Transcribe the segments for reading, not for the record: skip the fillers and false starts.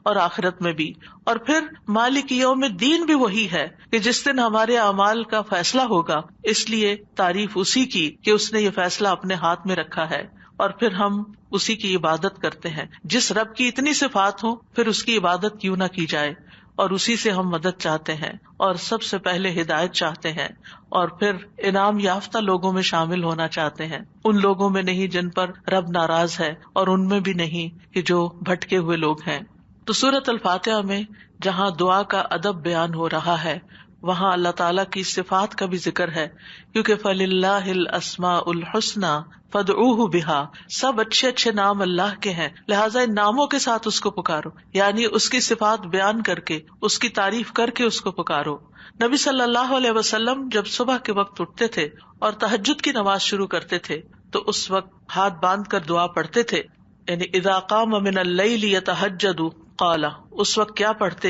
اور آخرت میں بھی. اور پھر مالک یوم الدین بھی وہی ہے کہ جس دن ہمارے اعمال کا فیصلہ ہوگا. اس لیے تعریف اسی کی کہ اس نے یہ فیصلہ اپنے ہاتھ میں رکھا ہے اور پھر ہم اسی کی عبادت کرتے ہیں. جس رب کی اتنی صفات ہوں پھر اس کی عبادت کیوں نہ کی جائے، اور اسی سے ہم مدد چاہتے ہیں اور سب سے پہلے ہدایت چاہتے ہیں، اور پھر انعام یافتہ لوگوں میں شامل ہونا چاہتے ہیں. ان لوگوں میں نہیں جن پر رب ناراض ہے، اور ان میں بھی نہیں کہ جو بھٹکے ہوئے لوگ ہیں. تو سورۃ الفاتحہ میں جہاں دعا کا ادب بیان ہو رہا ہے وہاں اللہ تعالیٰ کی صفات کا بھی ذکر ہے، کیونکہ فَلِلَّهِ الْأَسْمَاءُ الْحُسْنَى فَادْعُوهُ بِهَا، سب اچھے اچھے نام اللہ کے ہیں، لہٰذا ان ناموں کے ساتھ اس کو پکارو، یعنی اس کی صفات بیان کر کے، اس کی تعریف کر کے اس کو پکارو. نبی صلی اللہ علیہ وسلم جب صبح کے وقت اٹھتے تھے اور تہجد کی نماز شروع کرتے تھے تو اس وقت ہاتھ باندھ کر دعا پڑھتے تھے، یعنی اذا قام من اللیل یتہجد قال، اس وقت کیا پڑھتے؟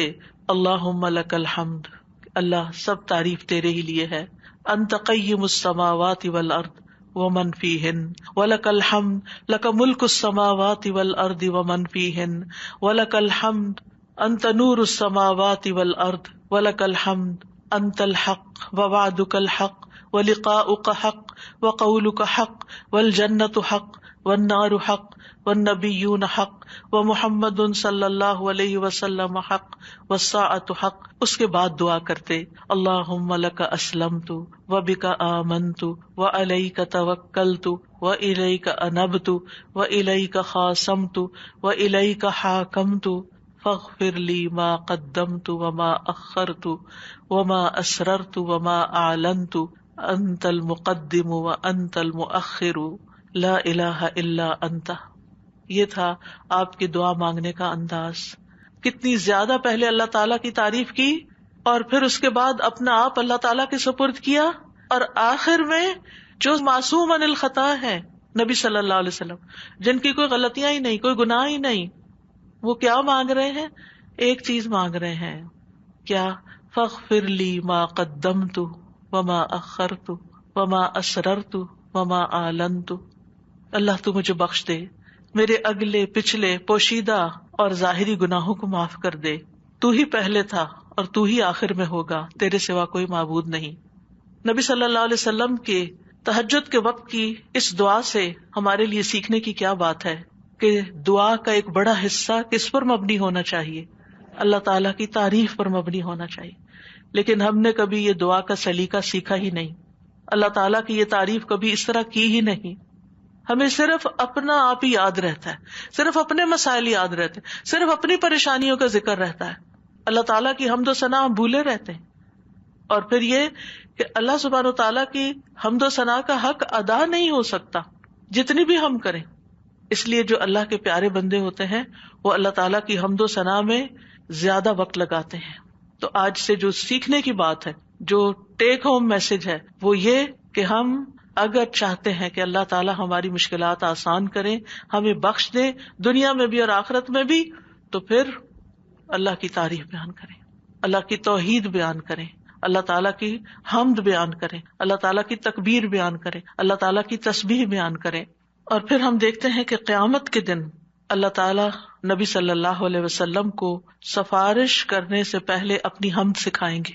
اللہم لک الحمد، اللہ سب تعریف تیرے ہی لیے ہے، انت قیم السماوات والارض ومن فیہن ولک الحمد لک ملک السماوات والارض ومن فیہن ولک الحمد انت نور السماوات والارض ولک الحمد انت الحق ووعدک الحق ولقاؤک حق وقولک حق والجنۃ حق والنار حق والنبیون حق ومحمد صلی اللہ علیہ وسلم حق والساعۃ حق. اس کے بعد دعا کرتے اللہم لک اسلمت وبک آمنت وعلیک توکلت والیک انبت والیک خاصمت والیک حاکمت فاغفر لی ما قدمت وما اخرت وما اسررت وما اعلنت انت المقدم وانت المؤخر لا الہ الا انت. یہ تھا آپ کی دعا مانگنے کا انداز. کتنی زیادہ پہلے اللہ تعالیٰ کی تعریف کی اور پھر اس کے بعد اپنا آپ اللہ تعالیٰ کے سپرد کیا، اور آخر میں جو معصوم عن الخطا ہے نبی صلی اللہ علیہ وسلم، جن کی کوئی غلطیاں ہی نہیں، کوئی گناہ ہی نہیں، وہ کیا مانگ رہے ہیں؟ ایک چیز مانگ رہے ہیں، کیا؟ فاغفر لی ما قدمت وما اخرت وما اسررت وما اعلنت. اللہ تو مجھے بخش دے، میرے اگلے پچھلے پوشیدہ اور ظاہری گناہوں کو معاف کر دے. تو ہی پہلے تھا اور تو ہی آخر میں ہوگا، تیرے سوا کوئی معبود نہیں. نبی صلی اللہ علیہ وسلم کے تہجد کے وقت کی اس دعا سے ہمارے لیے سیکھنے کی کیا بات ہے کہ دعا کا ایک بڑا حصہ کس پر مبنی ہونا چاہیے؟ اللہ تعالیٰ کی تعریف پر مبنی ہونا چاہیے. لیکن ہم نے کبھی یہ دعا کا سلیقہ سیکھا ہی نہیں، اللہ تعالیٰ کی یہ تعریف کبھی اس طرح کی ہی نہیں. ہمیں صرف اپنا آپ ہی یاد رہتا ہے، صرف اپنے مسائل یاد رہتے ہیں، صرف اپنی پریشانیوں کا ذکر رہتا ہے. اللہ تعالیٰ کی حمد و ثنا ہم بھولے رہتے ہیں. اور پھر یہ کہ اللہ سبحانہ و تعالیٰ کی حمد و ثنا کا حق ادا نہیں ہو سکتا جتنی بھی ہم کریں. اس لیے جو اللہ کے پیارے بندے ہوتے ہیں وہ اللہ تعالیٰ کی حمد و ثنا میں زیادہ وقت لگاتے ہیں. تو آج سے جو سیکھنے کی بات ہے، جو ٹیک ہوم میسج ہے، وہ یہ کہ ہم اگر چاہتے ہیں کہ اللہ تعالیٰ ہماری مشکلات آسان کریں، ہمیں بخش دیں دنیا میں بھی اور آخرت میں بھی، تو پھر اللہ کی تعریف بیان کریں، اللہ کی توحید بیان کریں، اللہ تعالیٰ کی حمد بیان کریں، اللہ تعالیٰ کی تکبیر بیان کریں، اللہ تعالیٰ کی تسبیح بیان کریں. اور پھر ہم دیکھتے ہیں کہ قیامت کے دن اللہ تعالیٰ نبی صلی اللہ علیہ وسلم کو سفارش کرنے سے پہلے اپنی حمد سکھائیں گے.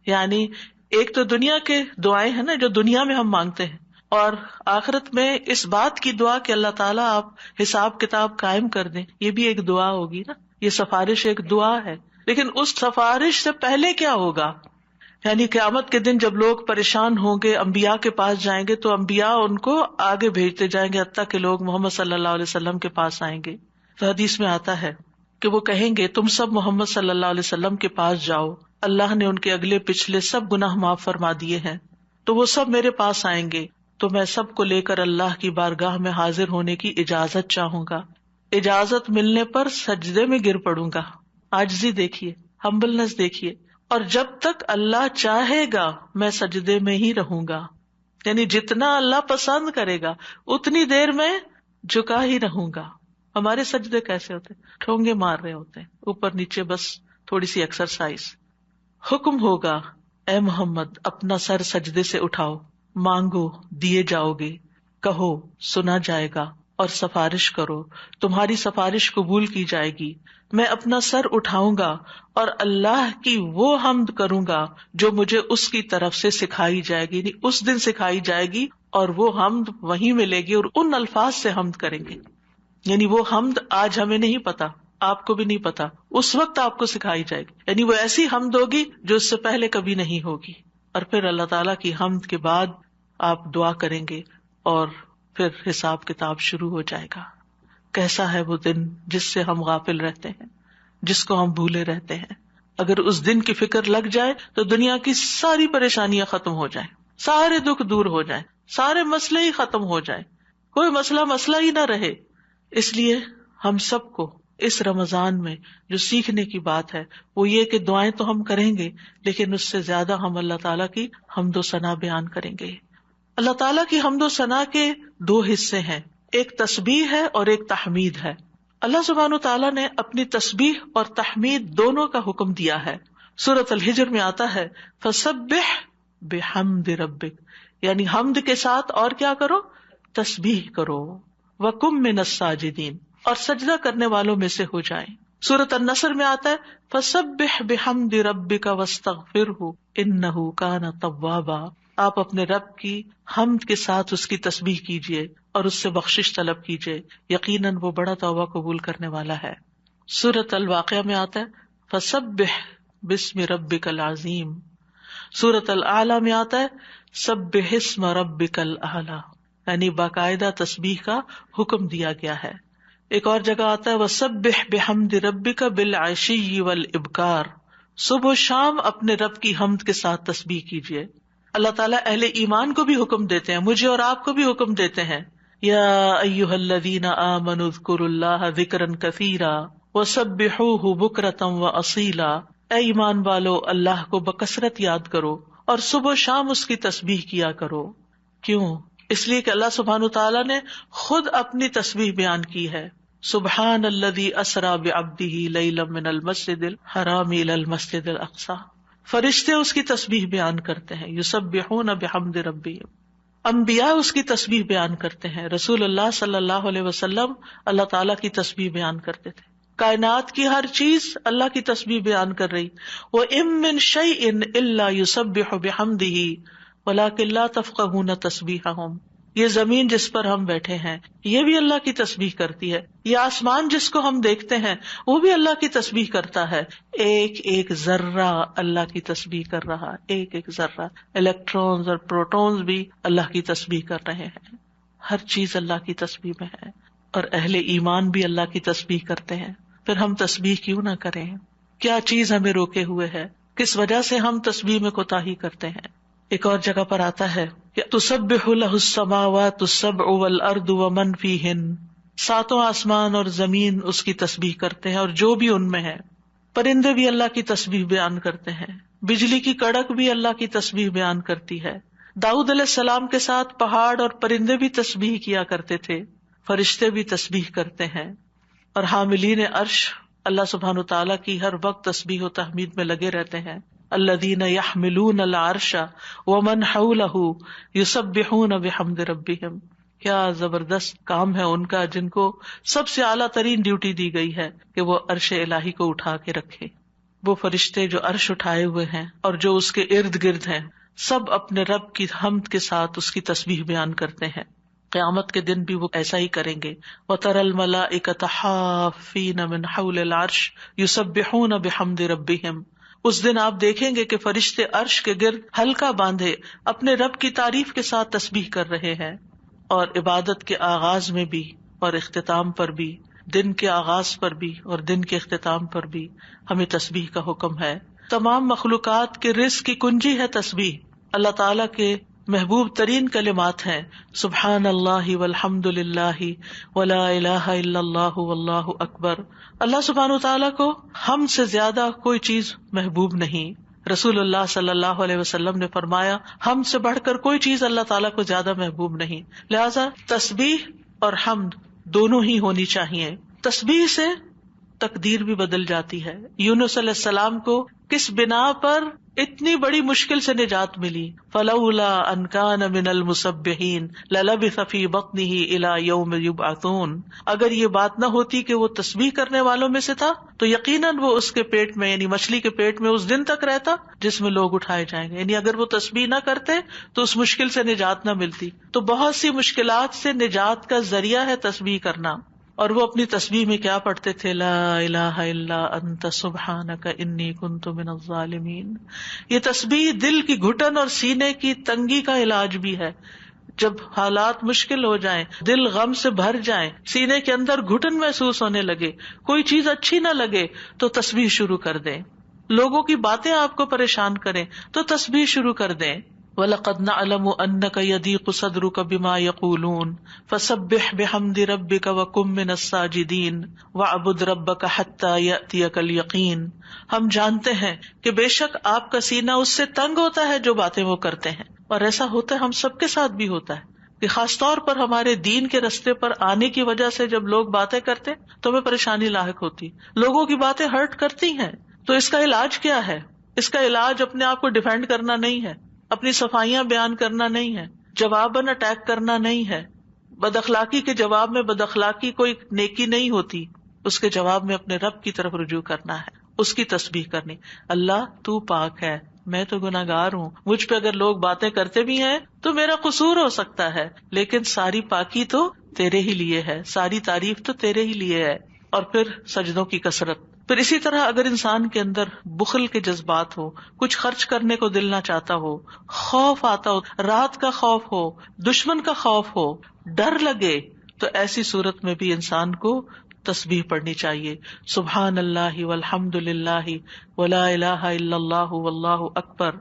یعنی ایک تو دنیا کے دعائیں ہیں نا جو دنیا میں ہم مانگتے ہیں، اور آخرت میں اس بات کی دعا کہ اللہ تعالیٰ آپ حساب کتاب قائم کر دیں، یہ بھی ایک دعا ہوگی نا. یہ سفارش ایک دعا ہے، لیکن اس سفارش سے پہلے کیا ہوگا؟ یعنی قیامت کے دن جب لوگ پریشان ہوں گے، انبیاء کے پاس جائیں گے تو انبیاء ان کو آگے بھیجتے جائیں گے حتیٰ کہ لوگ محمد صلی اللہ علیہ وسلم کے پاس آئیں گے. تو حدیث میں آتا ہے کہ وہ کہیں گے تم سب محمد صلی اللہ علیہ وسلم کے پاس جاؤ، اللہ نے ان کے اگلے پچھلے سب گناہ معاف فرما دیے ہیں. تو وہ سب میرے پاس آئیں گے تو میں سب کو لے کر اللہ کی بارگاہ میں حاضر ہونے کی اجازت چاہوں گا. اجازت ملنے پر سجدے میں گر پڑوں گا. عاجزی دیکھیے، ہمبلنس دیکھیے. اور جب تک اللہ چاہے گا میں سجدے میں ہی رہوں گا، یعنی جتنا اللہ پسند کرے گا اتنی دیر میں جھکا ہی رہوں گا. ہمارے سجدے کیسے ہوتے ہیں؟ ٹھونگے مار رہے ہوتے ہیں اوپر نیچے، بس تھوڑی سی ایکسرسائز. حکم ہوگا اے محمد اپنا سر سجدے سے اٹھاؤ، مانگو دیے جاؤ گے، کہو سنا جائے گا، اور سفارش کرو تمہاری سفارش قبول کی جائے گی. میں اپنا سر اٹھاؤں گا اور اللہ کی وہ حمد کروں گا جو مجھے اس کی طرف سے سکھائی جائے گی، یعنی اس دن سکھائی جائے گی، اور وہ حمد وہیں ملے گی اور ان الفاظ سے حمد کریں گے. یعنی وہ حمد آج ہمیں نہیں پتا، آپ کو بھی نہیں پتا، اس وقت آپ کو سکھائی جائے گی. یعنی وہ ایسی حمد ہوگی جو اس سے پہلے کبھی نہیں ہوگی. اور پھر اللہ تعالیٰ کی حمد کے بعد آپ دعا کریں گے اور پھر حساب کتاب شروع ہو جائے گا. کیسا ہے وہ دن جس سے ہم غافل رہتے ہیں، جس کو ہم بھولے رہتے ہیں. اگر اس دن کی فکر لگ جائے تو دنیا کی ساری پریشانیاں ختم ہو جائیں، سارے دکھ دور ہو جائیں، سارے مسئلے ہی ختم ہو جائیں، کوئی مسئلہ ہی نہ رہے. اس لیے ہم سب کو اس رمضان میں جو سیکھنے کی بات ہے وہ یہ کہ دعائیں تو ہم کریں گے، لیکن اس سے زیادہ ہم اللہ تعالیٰ کی حمد و ثنا بیان کریں گے. اللہ تعالیٰ کی حمد و ثنا کے دو حصے ہیں، ایک تسبیح ہے اور ایک تحمید ہے. اللہ سبحانہ و تعالیٰ نے اپنی تسبیح اور تحمید دونوں کا حکم دیا ہے. سورۃ الحجر میں آتا ہے فسبح بحمد ربک، یعنی حمد کے ساتھ اور کیا کرو؟ تسبیح کرو. وکم من الساجدین، اور سجدہ کرنے والوں میں سے ہو جائیں. سورۃ النصر میں آتا ہے فسبح بحمد ربک واستغفرہ انہ کان توابا، آپ اپنے رب کی حمد کے ساتھ اس کی تسبیح کیجیے اور اس سے بخشش طلب کیجیے، یقیناً وہ بڑا توبہ قبول کرنے والا ہے. سورۃ الواقعہ میں آتا ہے فسبح باسم ربک العظیم. سورۃ الاعلی میں آتا ہے سبح اسم ربک الاعلی، یعنی باقاعدہ تسبیح کا حکم دیا گیا ہے. ایک اور جگہ آتا ہے وسبح بحمد ربک بالعشی والابکار، صبح و شام اپنے رب کی حمد کے ساتھ تسبیح کیجیے. اللہ تعالیٰ اہل ایمان کو بھی حکم دیتے ہیں، مجھے اور آپ کو بھی حکم دیتے ہیں، یا ایھا الذین آمنوا اذکروا اللہ ذکرا کثیرا وسبحوہ بکرۃ واصیلا، اے ایمان والو اللہ کو بکثرت یاد کرو اور صبح و شام اس کی تسبیح کیا کرو. کیوں؟ اس لیے کہ اللہ سبحانہ وتعالیٰ نے خود اپنی تسبیح بیان کی ہے. سبحان الذی اسری بعبدہ لیلا من المسجد الحرام الی المسجد الاقصی، فرشتے اس کی تسبیح بیان کرتے ہیں، یسبحون بحمد ربہم. انبیاء اس کی تسبیح بیان کرتے ہیں. رسول اللہ صلی اللہ علیہ وسلم اللہ تعالیٰ کی تسبیح بیان کرتے تھے. کائنات کی ہر چیز اللہ کی تسبیح بیان کر رہی. وَإِن مِّن شَيْءٍ إِلَّا يُسَبِّحُ بِحَمْدِهِ وَلَٰكِن لَّا تَفْقَهُونَ تَسْبِيحَهُمْ، یہ زمین جس پر ہم بیٹھے ہیں یہ بھی اللہ کی تسبیح کرتی ہے، یہ آسمان جس کو ہم دیکھتے ہیں وہ بھی اللہ کی تسبیح کرتا ہے. ایک ایک ذرہ اللہ کی تسبیح کر رہا، ایک ایک ذرہ. الیکٹرونز اور پروٹونز بھی اللہ کی تسبیح کر رہے ہیں. ہر چیز اللہ کی تسبیح میں ہے، اور اہل ایمان بھی اللہ کی تسبیح کرتے ہیں. پھر ہم تسبیح کیوں نہ کریں؟ کیا چیز ہمیں روکے ہوئے ہے؟ کس وجہ سے ہم تسبیح میں کوتاہی کرتے ہیں؟ ایک اور جگہ پر آتا ہے کہ تسبح لہ السماوات السبع والارض ومن فیہن، ساتوں آسمان اور زمین اس کی تسبیح کرتے ہیں اور جو بھی ان میں ہے. پرندے بھی اللہ کی تسبیح بیان کرتے ہیں، بجلی کی کڑک بھی اللہ کی تسبیح بیان کرتی ہے. داؤد علیہ السلام کے ساتھ پہاڑ اور پرندے بھی تسبیح کیا کرتے تھے، فرشتے بھی تسبیح کرتے ہیں. اور حاملین عرش اللہ سبحانہ تعالیٰ کی ہر وقت تسبیح و تحمید میں لگے رہتے ہیں. الذین یحملون العرش ومن حولہ یسبحون بحمد ربہم، کیا زبردست کام ہے ان کا، جن کو سب سے اعلیٰ ترین ڈیوٹی دی گئی ہے کہ وہ عرش الہی کو اٹھا کے رکھے. وہ فرشتے جو عرش اٹھائے ہوئے ہیں اور جو اس کے ارد گرد ہیں، سب اپنے رب کی حمد کے ساتھ اس کی تسبیح بیان کرتے ہیں. قیامت کے دن بھی وہ ایسا ہی کریں گے. وَتَرَى الْمَلَائِكَةَ حَافِّينَ مِنْ حَوْلِ الْعَرْشِ يُسَبِّحُونَ بِحَمْدِ رَبِّهِمْ، اس دن آپ دیکھیں گے کہ فرشتے عرش کے گرد حلقہ باندھے اپنے رب کی تعریف کے ساتھ تسبیح کر رہے ہیں. اور عبادت کے آغاز میں بھی اور اختتام پر بھی، دن کے آغاز پر بھی اور دن کے اختتام پر بھی ہمیں تسبیح کا حکم ہے. تمام مخلوقات کے رزق کی کنجی ہے تسبیح. اللہ تعالیٰ کے محبوب ترین کلمات ہیں سبحان اللہ والحمد للہ ولا الہ الا اللہ واللہ اکبر. اللہ سبحانہ تعالیٰ کو ہم سے زیادہ کوئی چیز محبوب نہیں. رسول اللہ صلی اللہ علیہ وسلم نے فرمایا ہم سے بڑھ کر کوئی چیز اللہ تعالیٰ کو زیادہ محبوب نہیں. لہذا تسبیح اور حمد دونوں ہی ہونی چاہیے. تسبیح سے تقدیر بھی بدل جاتی ہے. یونس علیہ السلام کو کس بنا پر اتنی بڑی مشکل سے نجات ملی؟ فلولا ان کان من المسبحین للبث فی بطنہ الی یوم یبعثون. اگر یہ بات نہ ہوتی کہ وہ تسبیح کرنے والوں میں سے تھا تو یقیناً وہ اس کے پیٹ میں یعنی مچھلی کے پیٹ میں اس دن تک رہتا جس میں لوگ اٹھائے جائیں گے. یعنی اگر وہ تسبیح نہ کرتے تو اس مشکل سے نجات نہ ملتی. تو بہت سی مشکلات سے نجات کا ذریعہ ہے تسبیح کرنا. اور وہ اپنی تسبیح میں کیا پڑھتے تھے؟ لا الہ الا انت سبحانک انی کنت من الظالمین. یہ تسبیح دل کی گھٹن اور سینے کی تنگی کا علاج بھی ہے. جب حالات مشکل ہو جائیں، دل غم سے بھر جائیں، سینے کے اندر گھٹن محسوس ہونے لگے، کوئی چیز اچھی نہ لگے تو تسبیح شروع کر دیں. لوگوں کی باتیں آپ کو پریشان کریں تو تسبیح شروع کر دیں. وَلَقَدْ نَعْلَمُ أَنَّكَ يَضِيقُ صَدْرُكَ بِمَا يَقُولُونَ فَسَبِّحْ بِحَمْدِ رَبِّكَ وَكُن مِّنَ السَّاجِدِينَ وَاعْبُدْ رَبَّكَ حَتَّى يَأْتِيَكَ الْيَقِينُ. ہم جانتے ہیں کہ بے شک آپ کا سینہ اس سے تنگ ہوتا ہے جو باتیں وہ کرتے ہیں. اور ایسا ہوتا ہے، ہم سب کے ساتھ بھی ہوتا ہے کہ خاص طور پر ہمارے دین کے رستے پر آنے کی وجہ سے جب لوگ باتیں کرتے تو ہمیں پریشانی لاحق ہوتی. لوگوں کی باتیں ہرٹ کرتی ہیں. تو اس کا علاج کیا ہے؟ اس کا علاج اپنے آپ کو ڈیفینڈ کرنا نہیں ہے، اپنی صفائیاں بیان کرنا نہیں ہے، جواباً اٹیک کرنا نہیں ہے. بد اخلاقی کے جواب میں بد اخلاقی کوئی نیکی نہیں ہوتی. اس کے جواب میں اپنے رب کی طرف رجوع کرنا ہے، اس کی تسبیح کرنی. اللہ تو پاک ہے، میں تو گناہگار ہوں، مجھ پہ اگر لوگ باتیں کرتے بھی ہیں تو میرا قصور ہو سکتا ہے، لیکن ساری پاکی تو تیرے ہی لیے ہے، ساری تعریف تو تیرے ہی لیے ہے. اور پھر سجدوں کی کثرت. پھر اسی طرح اگر انسان کے اندر بخل کے جذبات ہو، کچھ خرچ کرنے کو دل نہ چاہتا ہو، خوف آتا ہو، رات کا خوف ہو، دشمن کا خوف ہو، ڈر لگے، تو ایسی صورت میں بھی انسان کو تسبیح پڑھنی چاہیے. سبحان اللہ والحمد للہ ولا الہ الا اللہ واللہ اکبر.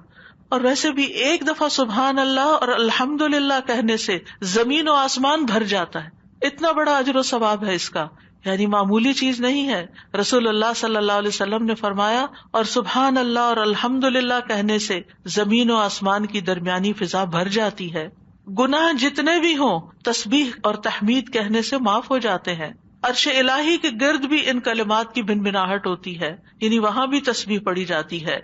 اور ویسے بھی ایک دفعہ سبحان اللہ اور الحمد للہ کہنے سے زمین و آسمان بھر جاتا ہے. اتنا بڑا اجر و ثواب ہے اس کا، یعنی معمولی چیز نہیں ہے. رسول اللہ صلی اللہ علیہ وسلم نے فرمایا، اور سبحان اللہ اور الحمد للہ کہنے سے زمین و آسمان کی درمیانی فضا بھر جاتی ہے. گناہ جتنے بھی ہوں تسبیح اور تحمید کہنے سے معاف ہو جاتے ہیں. عرش الہی کے گرد بھی ان کلمات کی بنبناہٹ ہوتی ہے، یعنی وہاں بھی تسبیح پڑھی جاتی ہے.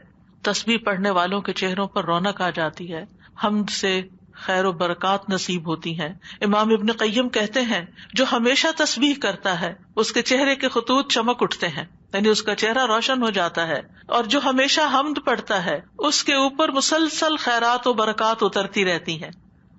تسبیح پڑھنے والوں کے چہروں پر رونق آ جاتی ہے، حمد سے خیر و برکات نصیب ہوتی ہیں. امام ابن قیم کہتے ہیں، جو ہمیشہ تسبیح کرتا ہے اس کے چہرے کے خطوط چمک اٹھتے ہیں، یعنی اس کا چہرہ روشن ہو جاتا ہے. اور جو ہمیشہ حمد پڑھتا ہے اس کے اوپر مسلسل خیرات و برکات اترتی رہتی ہیں.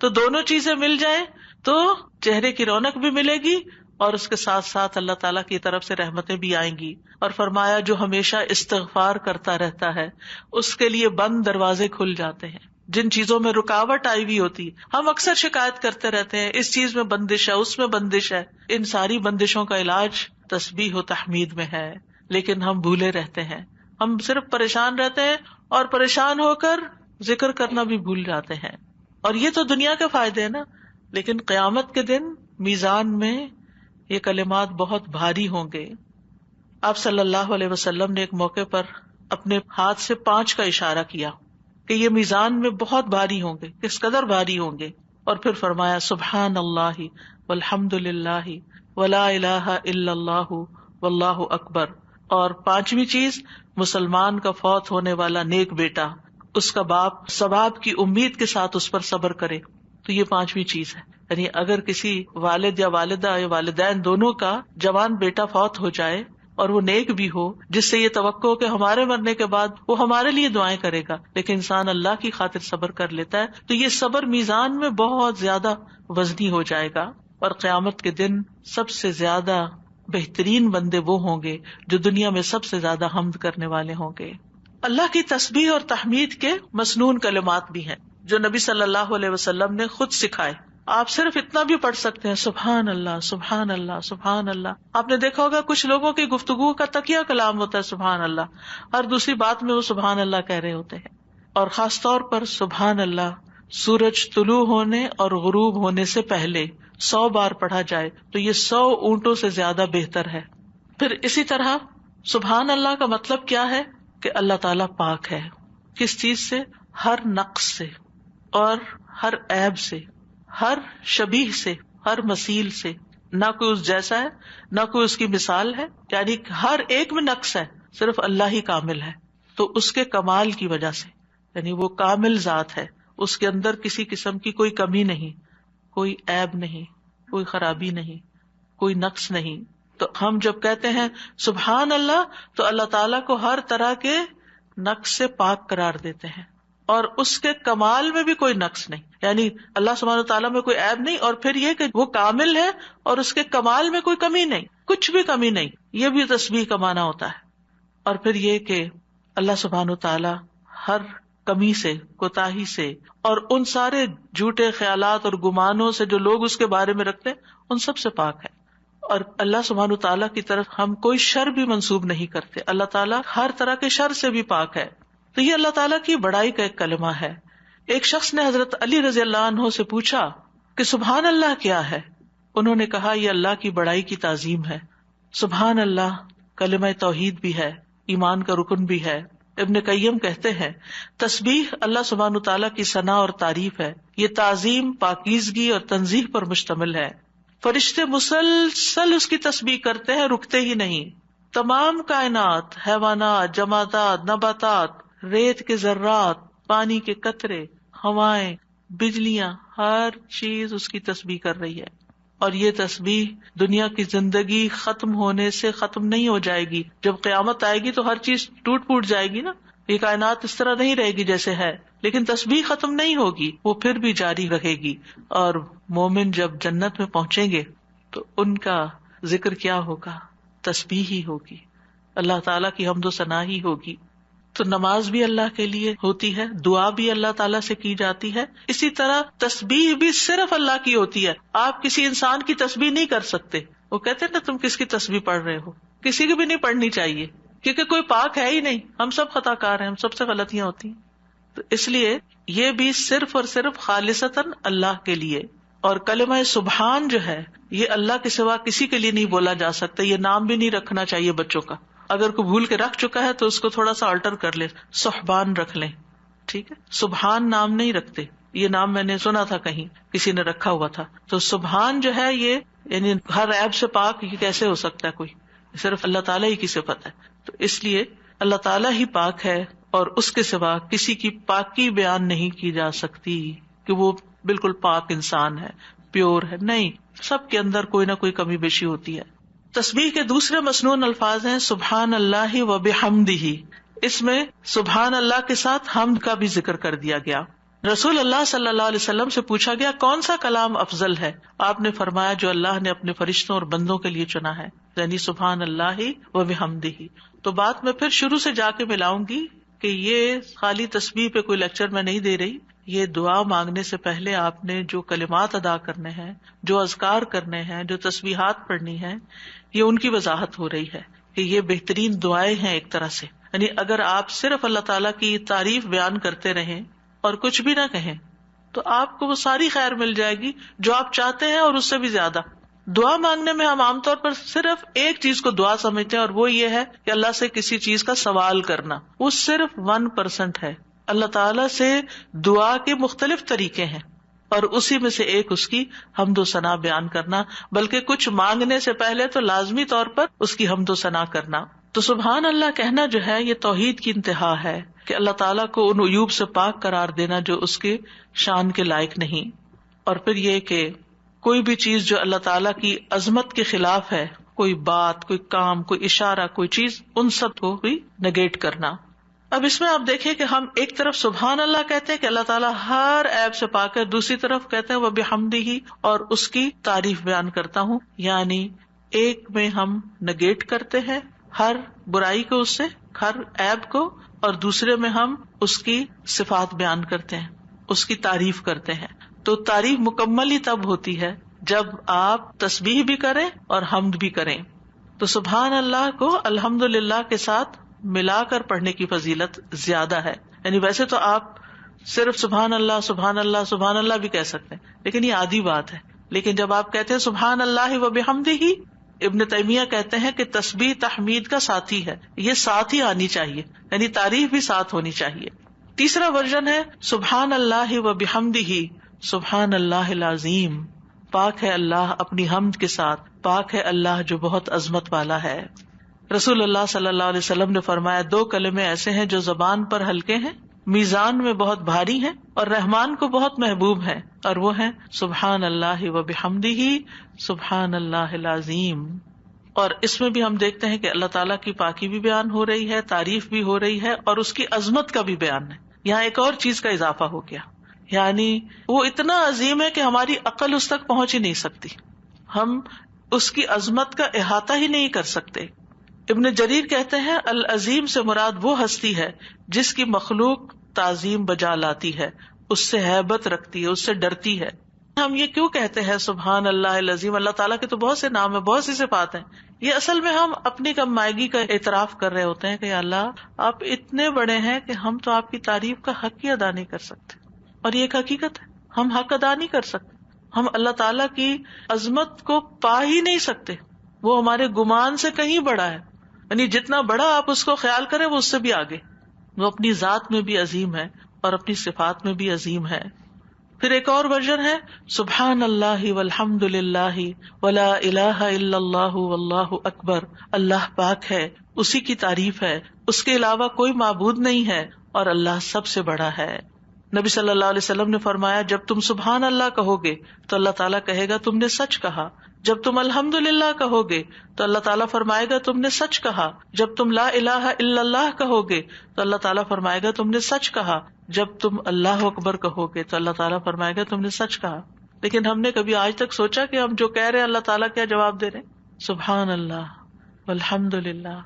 تو دونوں چیزیں مل جائیں تو چہرے کی رونق بھی ملے گی اور اس کے ساتھ ساتھ اللہ تعالیٰ کی طرف سے رحمتیں بھی آئیں گی. اور فرمایا، جو ہمیشہ استغفار کرتا رہتا ہے اس کے لیے بند دروازے کھل جاتے ہیں. جن چیزوں میں رکاوٹ آئی ہوئی ہوتی، ہم اکثر شکایت کرتے رہتے ہیں اس چیز میں بندش ہے، اس میں بندش ہے. ان ساری بندشوں کا علاج تسبیح و تحمید میں ہے، لیکن ہم بھولے رہتے ہیں. ہم صرف پریشان رہتے ہیں اور پریشان ہو کر ذکر کرنا بھی بھول جاتے ہیں. اور یہ تو دنیا کے فائدے ہیں نا، لیکن قیامت کے دن میزان میں یہ کلمات بہت بھاری ہوں گے. آپ صلی اللہ علیہ وسلم نے ایک موقع پر اپنے ہاتھ سے 5 کا اشارہ کیا کہ یہ میزان میں بہت بھاری ہوں گے. کس قدر بھاری ہوں گے؟ اور پھر فرمایا، سبحان اللہ والحمد للہ ولا الہ الا اللہ واللہ اکبر. اور 5ویں چیز، مسلمان کا فوت ہونے والا نیک بیٹا، اس کا باپ ثواب کی امید کے ساتھ اس پر صبر کرے. تو یہ 5ویں چیز ہے. یعنی اگر کسی والد یا والدہ یا والدین دونوں کا جوان بیٹا فوت ہو جائے اور وہ نیک بھی ہو، جس سے یہ توقع ہو کہ ہمارے مرنے کے بعد وہ ہمارے لیے دعائیں کرے گا، لیکن انسان اللہ کی خاطر صبر کر لیتا ہے، تو یہ صبر میزان میں بہت زیادہ وزنی ہو جائے گا. اور قیامت کے دن سب سے زیادہ بہترین بندے وہ ہوں گے جو دنیا میں سب سے زیادہ حمد کرنے والے ہوں گے. اللہ کی تسبیح اور تحمید کے مسنون کلمات بھی ہیں جو نبی صلی اللہ علیہ وسلم نے خود سکھائے. آپ صرف اتنا بھی پڑھ سکتے ہیں، سبحان اللہ سبحان اللہ سبحان اللہ. آپ نے دیکھا ہوگا کچھ لوگوں کی گفتگو کا تکیہ کلام ہوتا ہے سبحان اللہ، ہر دوسری بات میں وہ سبحان اللہ کہہ رہے ہوتے ہیں. اور خاص طور پر سبحان اللہ سورج طلوع ہونے اور غروب ہونے سے پہلے 100 بار پڑھا جائے تو یہ 100 اونٹوں سے زیادہ بہتر ہے. پھر اسی طرح سبحان اللہ کا مطلب کیا ہے کہ اللہ تعالیٰ پاک ہے. کس چیز سے؟ ہر نقص سے اور ہر عیب سے، ہر شبیہ سے، ہر مثیل سے. نہ کوئی اس جیسا ہے، نہ کوئی اس کی مثال ہے، یعنی ہر ایک میں نقص ہے، صرف اللہ ہی کامل ہے. تو اس کے کمال کی وجہ سے، یعنی وہ کامل ذات ہے، اس کے اندر کسی قسم کی کوئی کمی نہیں، کوئی عیب نہیں، کوئی خرابی نہیں، کوئی نقص نہیں. تو ہم جب کہتے ہیں سبحان اللہ تو اللہ تعالیٰ کو ہر طرح کے نقص سے پاک قرار دیتے ہیں، اور اس کے کمال میں بھی کوئی نقص نہیں، یعنی اللہ سبحانہ تعالیٰ میں کوئی عیب نہیں، اور پھر یہ کہ وہ کامل ہے اور اس کے کمال میں کوئی کمی نہیں، کچھ بھی کمی نہیں. یہ بھی تسبیح کا معنی ہوتا ہے. اور پھر یہ کہ اللہ سبحانہ تعالیٰ ہر کمی سے، کوتاہی سے، اور ان سارے جھوٹے خیالات اور گمانوں سے جو لوگ اس کے بارے میں رکھتے ہیں، ان سب سے پاک ہے. اور اللہ سبحانہ تعالیٰ کی طرف ہم کوئی شر بھی منسوب نہیں کرتے. اللہ تعالیٰ ہر طرح کے شر سے بھی پاک ہے. تو یہ اللہ تعالیٰ کی بڑائی کا ایک کلمہ ہے. ایک شخص نے حضرت علی رضی اللہ عنہ سے پوچھا کہ سبحان اللہ کیا ہے؟ انہوں نے کہا یہ اللہ کی بڑائی کی تعظیم ہے. سبحان اللہ کلمہ توحید بھی ہے، ایمان کا رکن بھی ہے. ابن قیم کہتے ہیں تسبیح اللہ سبحانہ تعالیٰ کی ثنا اور تعریف ہے. یہ تعظیم، پاکیزگی اور تنزیہ پر مشتمل ہے. فرشتے مسلسل اس کی تسبیح کرتے ہیں، رکتے ہی نہیں. تمام کائنات، حیوانات، جمادات، نباتات، ریت کے ذرات، پانی کے قطرے، ہوائیں، بجلیاں، ہر چیز اس کی تسبیح کر رہی ہے. اور یہ تسبیح دنیا کی زندگی ختم ہونے سے ختم نہیں ہو جائے گی. جب قیامت آئے گی تو ہر چیز ٹوٹ پھوٹ جائے گی نا، یہ کائنات اس طرح نہیں رہے گی جیسے ہے، لیکن تسبیح ختم نہیں ہوگی، وہ پھر بھی جاری رہے گی. اور مومن جب جنت میں پہنچیں گے تو ان کا ذکر کیا ہوگا؟ تسبیح ہی ہوگی، اللہ تعالیٰ کی حمد و ثنا ہی ہوگی. تو نماز بھی اللہ کے لیے ہوتی ہے، دعا بھی اللہ تعالیٰ سے کی جاتی ہے، اسی طرح تسبیح بھی صرف اللہ کی ہوتی ہے. آپ کسی انسان کی تسبیح نہیں کر سکتے. وہ کہتے ہیں نا تم کس کی تسبیح پڑھ رہے ہو، کسی کی بھی نہیں پڑھنی چاہیے، کیونکہ کوئی پاک ہے ہی نہیں. ہم سب خطا کار ہیں، ہم سب سے غلطیاں ہوتی ہیں. تو اس لیے یہ بھی صرف اور صرف خالصتاً اللہ کے لیے. اور کلمہ سبحان جو ہے یہ اللہ کے سوا کسی کے لیے نہیں بولا جا سکتا. یہ نام بھی نہیں رکھنا چاہیے بچوں کا. اگر کوئی بھول کے رکھ چکا ہے تو اس کو تھوڑا سا آلٹر کر لے، سبحان رکھ لیں، ٹھیک ہے. سبحان نام نہیں رکھتے، یہ نام میں نے سنا تھا کہیں کسی نے رکھا ہوا تھا. تو سبحان جو ہے یہ یعنی ہر عیب سے پاک یہ کیسے ہو سکتا ہے؟ کوئی صرف اللہ تعالیٰ ہی کی صفت ہے. تو اس لیے اللہ تعالیٰ ہی پاک ہے اور اس کے سوا کسی کی پاکی بیان نہیں کی جا سکتی کہ وہ بالکل پاک انسان ہے، پیور ہے. نہیں، سب کے اندر کوئی نہ کوئی کمی بیشی ہوتی ہے. تسبیح کے دوسرے مسنون الفاظ ہیں سبحان اللہ و بحمدہ. اس میں سبحان اللہ کے ساتھ حمد کا بھی ذکر کر دیا گیا. رسول اللہ صلی اللہ علیہ وسلم سے پوچھا گیا کون سا کلام افضل ہے؟ آپ نے فرمایا جو اللہ نے اپنے فرشتوں اور بندوں کے لیے چنا ہے، یعنی سبحان اللہ و بحمدہ. تو بات میں پھر شروع سے جا کے ملاؤں گی کہ یہ خالی تسبیح پہ کوئی لیکچر میں نہیں دے رہی. یہ دعا مانگنے سے پہلے آپ نے جو کلمات ادا کرنے ہیں، جو اذکار کرنے ہیں، جو تسبیحات پڑھنی ہیں، یہ ان کی وضاحت ہو رہی ہے کہ یہ بہترین دعائیں ہیں ایک طرح سے. یعنی اگر آپ صرف اللہ تعالیٰ کی تعریف بیان کرتے رہیں اور کچھ بھی نہ کہیں تو آپ کو وہ ساری خیر مل جائے گی جو آپ چاہتے ہیں اور اس سے بھی زیادہ. دعا مانگنے میں ہم عام طور پر صرف ایک چیز کو دعا سمجھتے ہیں اور وہ یہ ہے کہ اللہ سے کسی چیز کا سوال کرنا. وہ صرف 1% ہے. اللہ تعالیٰ سے دعا کے مختلف طریقے ہیں اور اسی میں سے ایک اس کی حمد و ثنا بیان کرنا، بلکہ کچھ مانگنے سے پہلے تو لازمی طور پر اس کی حمد و ثنا کرنا. تو سبحان اللہ کہنا جو ہے یہ توحید کی انتہا ہے کہ اللہ تعالیٰ کو ان عیوب سے پاک قرار دینا جو اس کے شان کے لائق نہیں. اور پھر یہ کہ کوئی بھی چیز جو اللہ تعالیٰ کی عظمت کے خلاف ہے، کوئی بات، کوئی کام، کوئی اشارہ، کوئی چیز، ان سب کو بھی نگیٹ کرنا. اب اس میں آپ دیکھیں کہ ہم ایک طرف سبحان اللہ کہتے ہیں کہ اللہ تعالیٰ ہر عیب سے پاک ہے، دوسری طرف کہتے ہیں وہ بحمدہ اور اس کی تعریف بیان کرتا ہوں. یعنی ایک میں ہم نگیٹ کرتے ہیں ہر برائی کو، اس سے ہر عیب کو، اور دوسرے میں ہم اس کی صفات بیان کرتے ہیں، اس کی تعریف کرتے ہیں. تو تعریف مکمل ہی تب ہوتی ہے جب آپ تسبیح بھی کریں اور حمد بھی کریں. تو سبحان اللہ کو الحمدللہ کے ساتھ ملا کر پڑھنے کی فضیلت زیادہ ہے. یعنی ویسے تو آپ صرف سبحان اللہ سبحان اللہ سبحان اللہ بھی کہہ سکتے ہیں، لیکن یہ عادی بات ہے. لیکن جب آپ کہتے ہیں سبحان اللہ و بحمدہ، ابن تیمیہ کہتے ہیں کہ تسبیح تحمید کا ساتھی ہے، یہ ساتھ ہی آنی چاہیے، یعنی تعریف بھی ساتھ ہونی چاہیے. تیسرا ورژن ہے سبحان اللہ و بحمدہ سبحان اللہ العظیم. پاک ہے اللہ اپنی حمد کے ساتھ، پاک ہے اللہ جو بہت عظمت والا ہے۔ رسول اللہ صلی اللہ علیہ وسلم نے فرمایا 2 کلمے ایسے ہیں جو زبان پر ہلکے ہیں، میزان میں بہت بھاری ہیں اور رحمان کو بہت محبوب ہیں، اور وہ ہیں سبحان اللہ و بحمدہ سبحان اللہ العظیم۔ اور اس میں بھی ہم دیکھتے ہیں کہ اللہ تعالیٰ کی پاکی بھی بیان ہو رہی ہے، تعریف بھی ہو رہی ہے، اور اس کی عظمت کا بھی بیان ہے۔ یہاں ایک اور چیز کا اضافہ ہو گیا، یعنی وہ اتنا عظیم ہے کہ ہماری عقل اس تک پہنچ ہی نہیں سکتی، ہم اس کی عظمت کا احاطہ ہی نہیں کر سکتے۔ ابن جریر کہتے ہیں العظیم سے مراد وہ ہستی ہے جس کی مخلوق تعظیم بجا لاتی ہے، اس سے ہیبت رکھتی ہے، اس سے ڈرتی ہے۔ ہم یہ کیوں کہتے ہیں سبحان اللہ العظیم؟ اللہ تعالیٰ کے تو بہت سے نام ہیں، بہت سی صفات ہیں، یہ اصل میں ہم اپنی کم مائگی کا اعتراف کر رہے ہوتے ہیں کہ اللہ آپ اتنے بڑے ہیں کہ ہم تو آپ کی تعریف کا حق ہی ادا نہیں کر سکتے، اور یہ ایک حقیقت ہے، ہم حق ادا نہیں کر سکتے، ہم اللہ تعالیٰ کی عظمت کو پا ہی نہیں سکتے، وہ ہمارے گمان سے کہیں بڑا ہے، یعنی جتنا بڑا آپ اس کو خیال کریں وہ اس سے بھی آگے، وہ اپنی ذات میں بھی عظیم ہے اور اپنی صفات میں بھی عظیم ہے۔ پھر ایک اور ورژن ہے سبحان اللہ والحمد للہ ولا الہ الا اللہ واللہ اکبر، اللہ پاک ہے، اسی کی تعریف ہے، اس کے علاوہ کوئی معبود نہیں ہے، اور اللہ سب سے بڑا ہے۔ نبی صلی اللہ علیہ وسلم نے فرمایا جب تم سبحان اللہ کہو گے تو اللہ تعالیٰ کہے گا تم نے سچ کہا، جب تم الحمدللہ کہو گے تو اللہ تعالیٰ فرمائے گا تم نے سچ کہا، جب تم لا الہ الا اللہ کہو گے تو اللہ تعالیٰ فرمائے گا تم نے سچ کہا، جب تم اللہ اکبر کہو گے تو اللہ تعالیٰ فرمائے گا تم نے سچ کہا۔ لیکن ہم نے کبھی آج تک سوچا کہ ہم جو کہہ رہے ہیں اللہ تعالیٰ کیا جواب دے رہے ہیں؟ سبحان اللہ والحمدللہ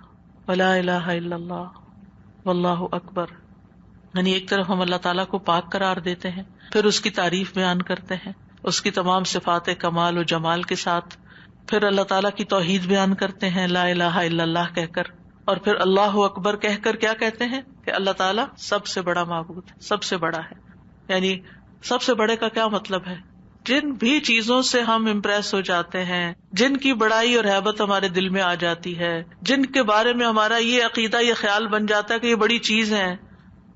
ولا الہ الا اللہ واللہ اکبر، یعنی ایک طرف ہم اللہ تعالیٰ کو پاک قرار دیتے ہیں، پھر اس کی تعریف بیان کرتے ہیں اس کی تمام صفات کمال و جمال کے ساتھ، پھر اللہ تعالیٰ کی توحید بیان کرتے ہیں لا الہ الا اللہ کہہ کر، اور پھر اللہ اکبر کہہ کر کیا کہتے ہیں کہ اللہ تعالیٰ سب سے بڑا معبود ہے، سب سے بڑا ہے۔ یعنی سب سے بڑے کا کیا مطلب ہے؟ جن بھی چیزوں سے ہم امپریس ہو جاتے ہیں، جن کی بڑائی اور ہیبت ہمارے دل میں آ جاتی ہے، جن کے بارے میں ہمارا یہ عقیدہ یہ خیال بن جاتا ہے کہ یہ بڑی چیز ہے،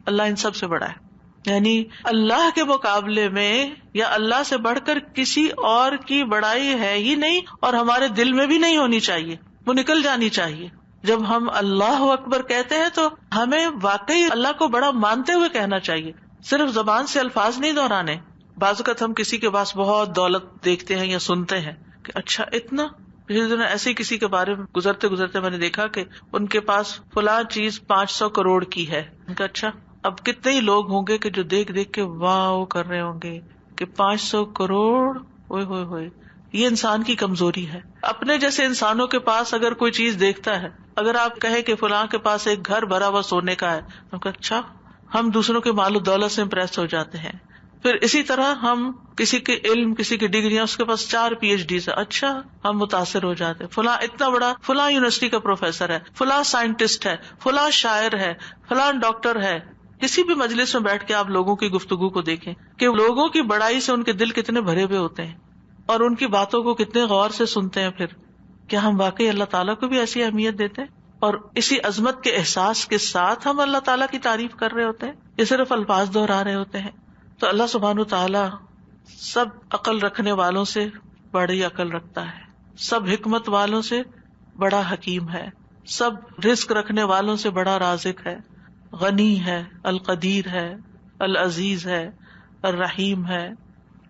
اللہ ان سب سے بڑا ہے۔ یعنی اللہ کے مقابلے میں یا اللہ سے بڑھ کر کسی اور کی بڑائی ہے ہی نہیں، اور ہمارے دل میں بھی نہیں ہونی چاہیے، وہ نکل جانی چاہیے۔ جب ہم اللہ اکبر کہتے ہیں تو ہمیں واقعی اللہ کو بڑا مانتے ہوئے کہنا چاہیے، صرف زبان سے الفاظ نہیں دہرانے۔ بعض اوقات ہم کسی کے پاس بہت دولت دیکھتے ہیں یا سنتے ہیں کہ اچھا اتنا، پچھلے دنوں ایسے کسی کے بارے میں گزرتے میں نے دیکھا کہ ان کے پاس فلاں چیز 500 کروڑ کی ہے۔ ان کا اچھا اب کتنے ہی لوگ ہوں گے کہ جو دیکھ کے واو کر رہے ہوں گے کہ 500 کروڑ، اوئے ہوئے ہوئے۔ یہ انسان کی کمزوری ہے، اپنے جیسے انسانوں کے پاس اگر کوئی چیز دیکھتا ہے، اگر آپ کہیں کہ فلاں کے پاس ایک گھر بھرا ہوا سونے کا ہے، ان کا اچھا، ہم دوسروں کے مال و دولت سے امپریس ہو جاتے ہیں۔ پھر اسی طرح ہم کسی کے علم، کسی کی ڈگریاں، اس کے پاس 4 PhD سے، اچھا ہم متاثر ہو جاتے ہیں، فلاں اتنا بڑا، فلاں یونیورسٹی کا پروفیسر ہے، فلاں سائنٹسٹ ہے، فلاں شاعر ہے، فلاں ڈاکٹر ہے۔ کسی بھی مجلس میں بیٹھ کے آپ لوگوں کی گفتگو کو دیکھیں کہ لوگوں کی بڑائی سے ان کے دل کتنے بھرے ہوئے ہوتے ہیں اور ان کی باتوں کو کتنے غور سے سنتے ہیں۔ پھر کیا ہم واقعی اللہ تعالیٰ کو بھی ایسی اہمیت دیتے ہیں اور اسی عظمت کے احساس کے ساتھ ہم اللہ تعالیٰ کی تعریف کر رہے ہوتے ہیں، یہ صرف الفاظ دہرا رہے ہوتے ہیں؟ تو اللہ سبحانہ تعالیٰ سب عقل رکھنے والوں سے بڑی عقل رکھتا ہے، سب حکمت والوں سے بڑا حکیم ہے، سب رزق رکھنے والوں سے بڑا رازق ہے، غنی ہے، القدیر ہے، العزیز ہے، الرحیم ہے۔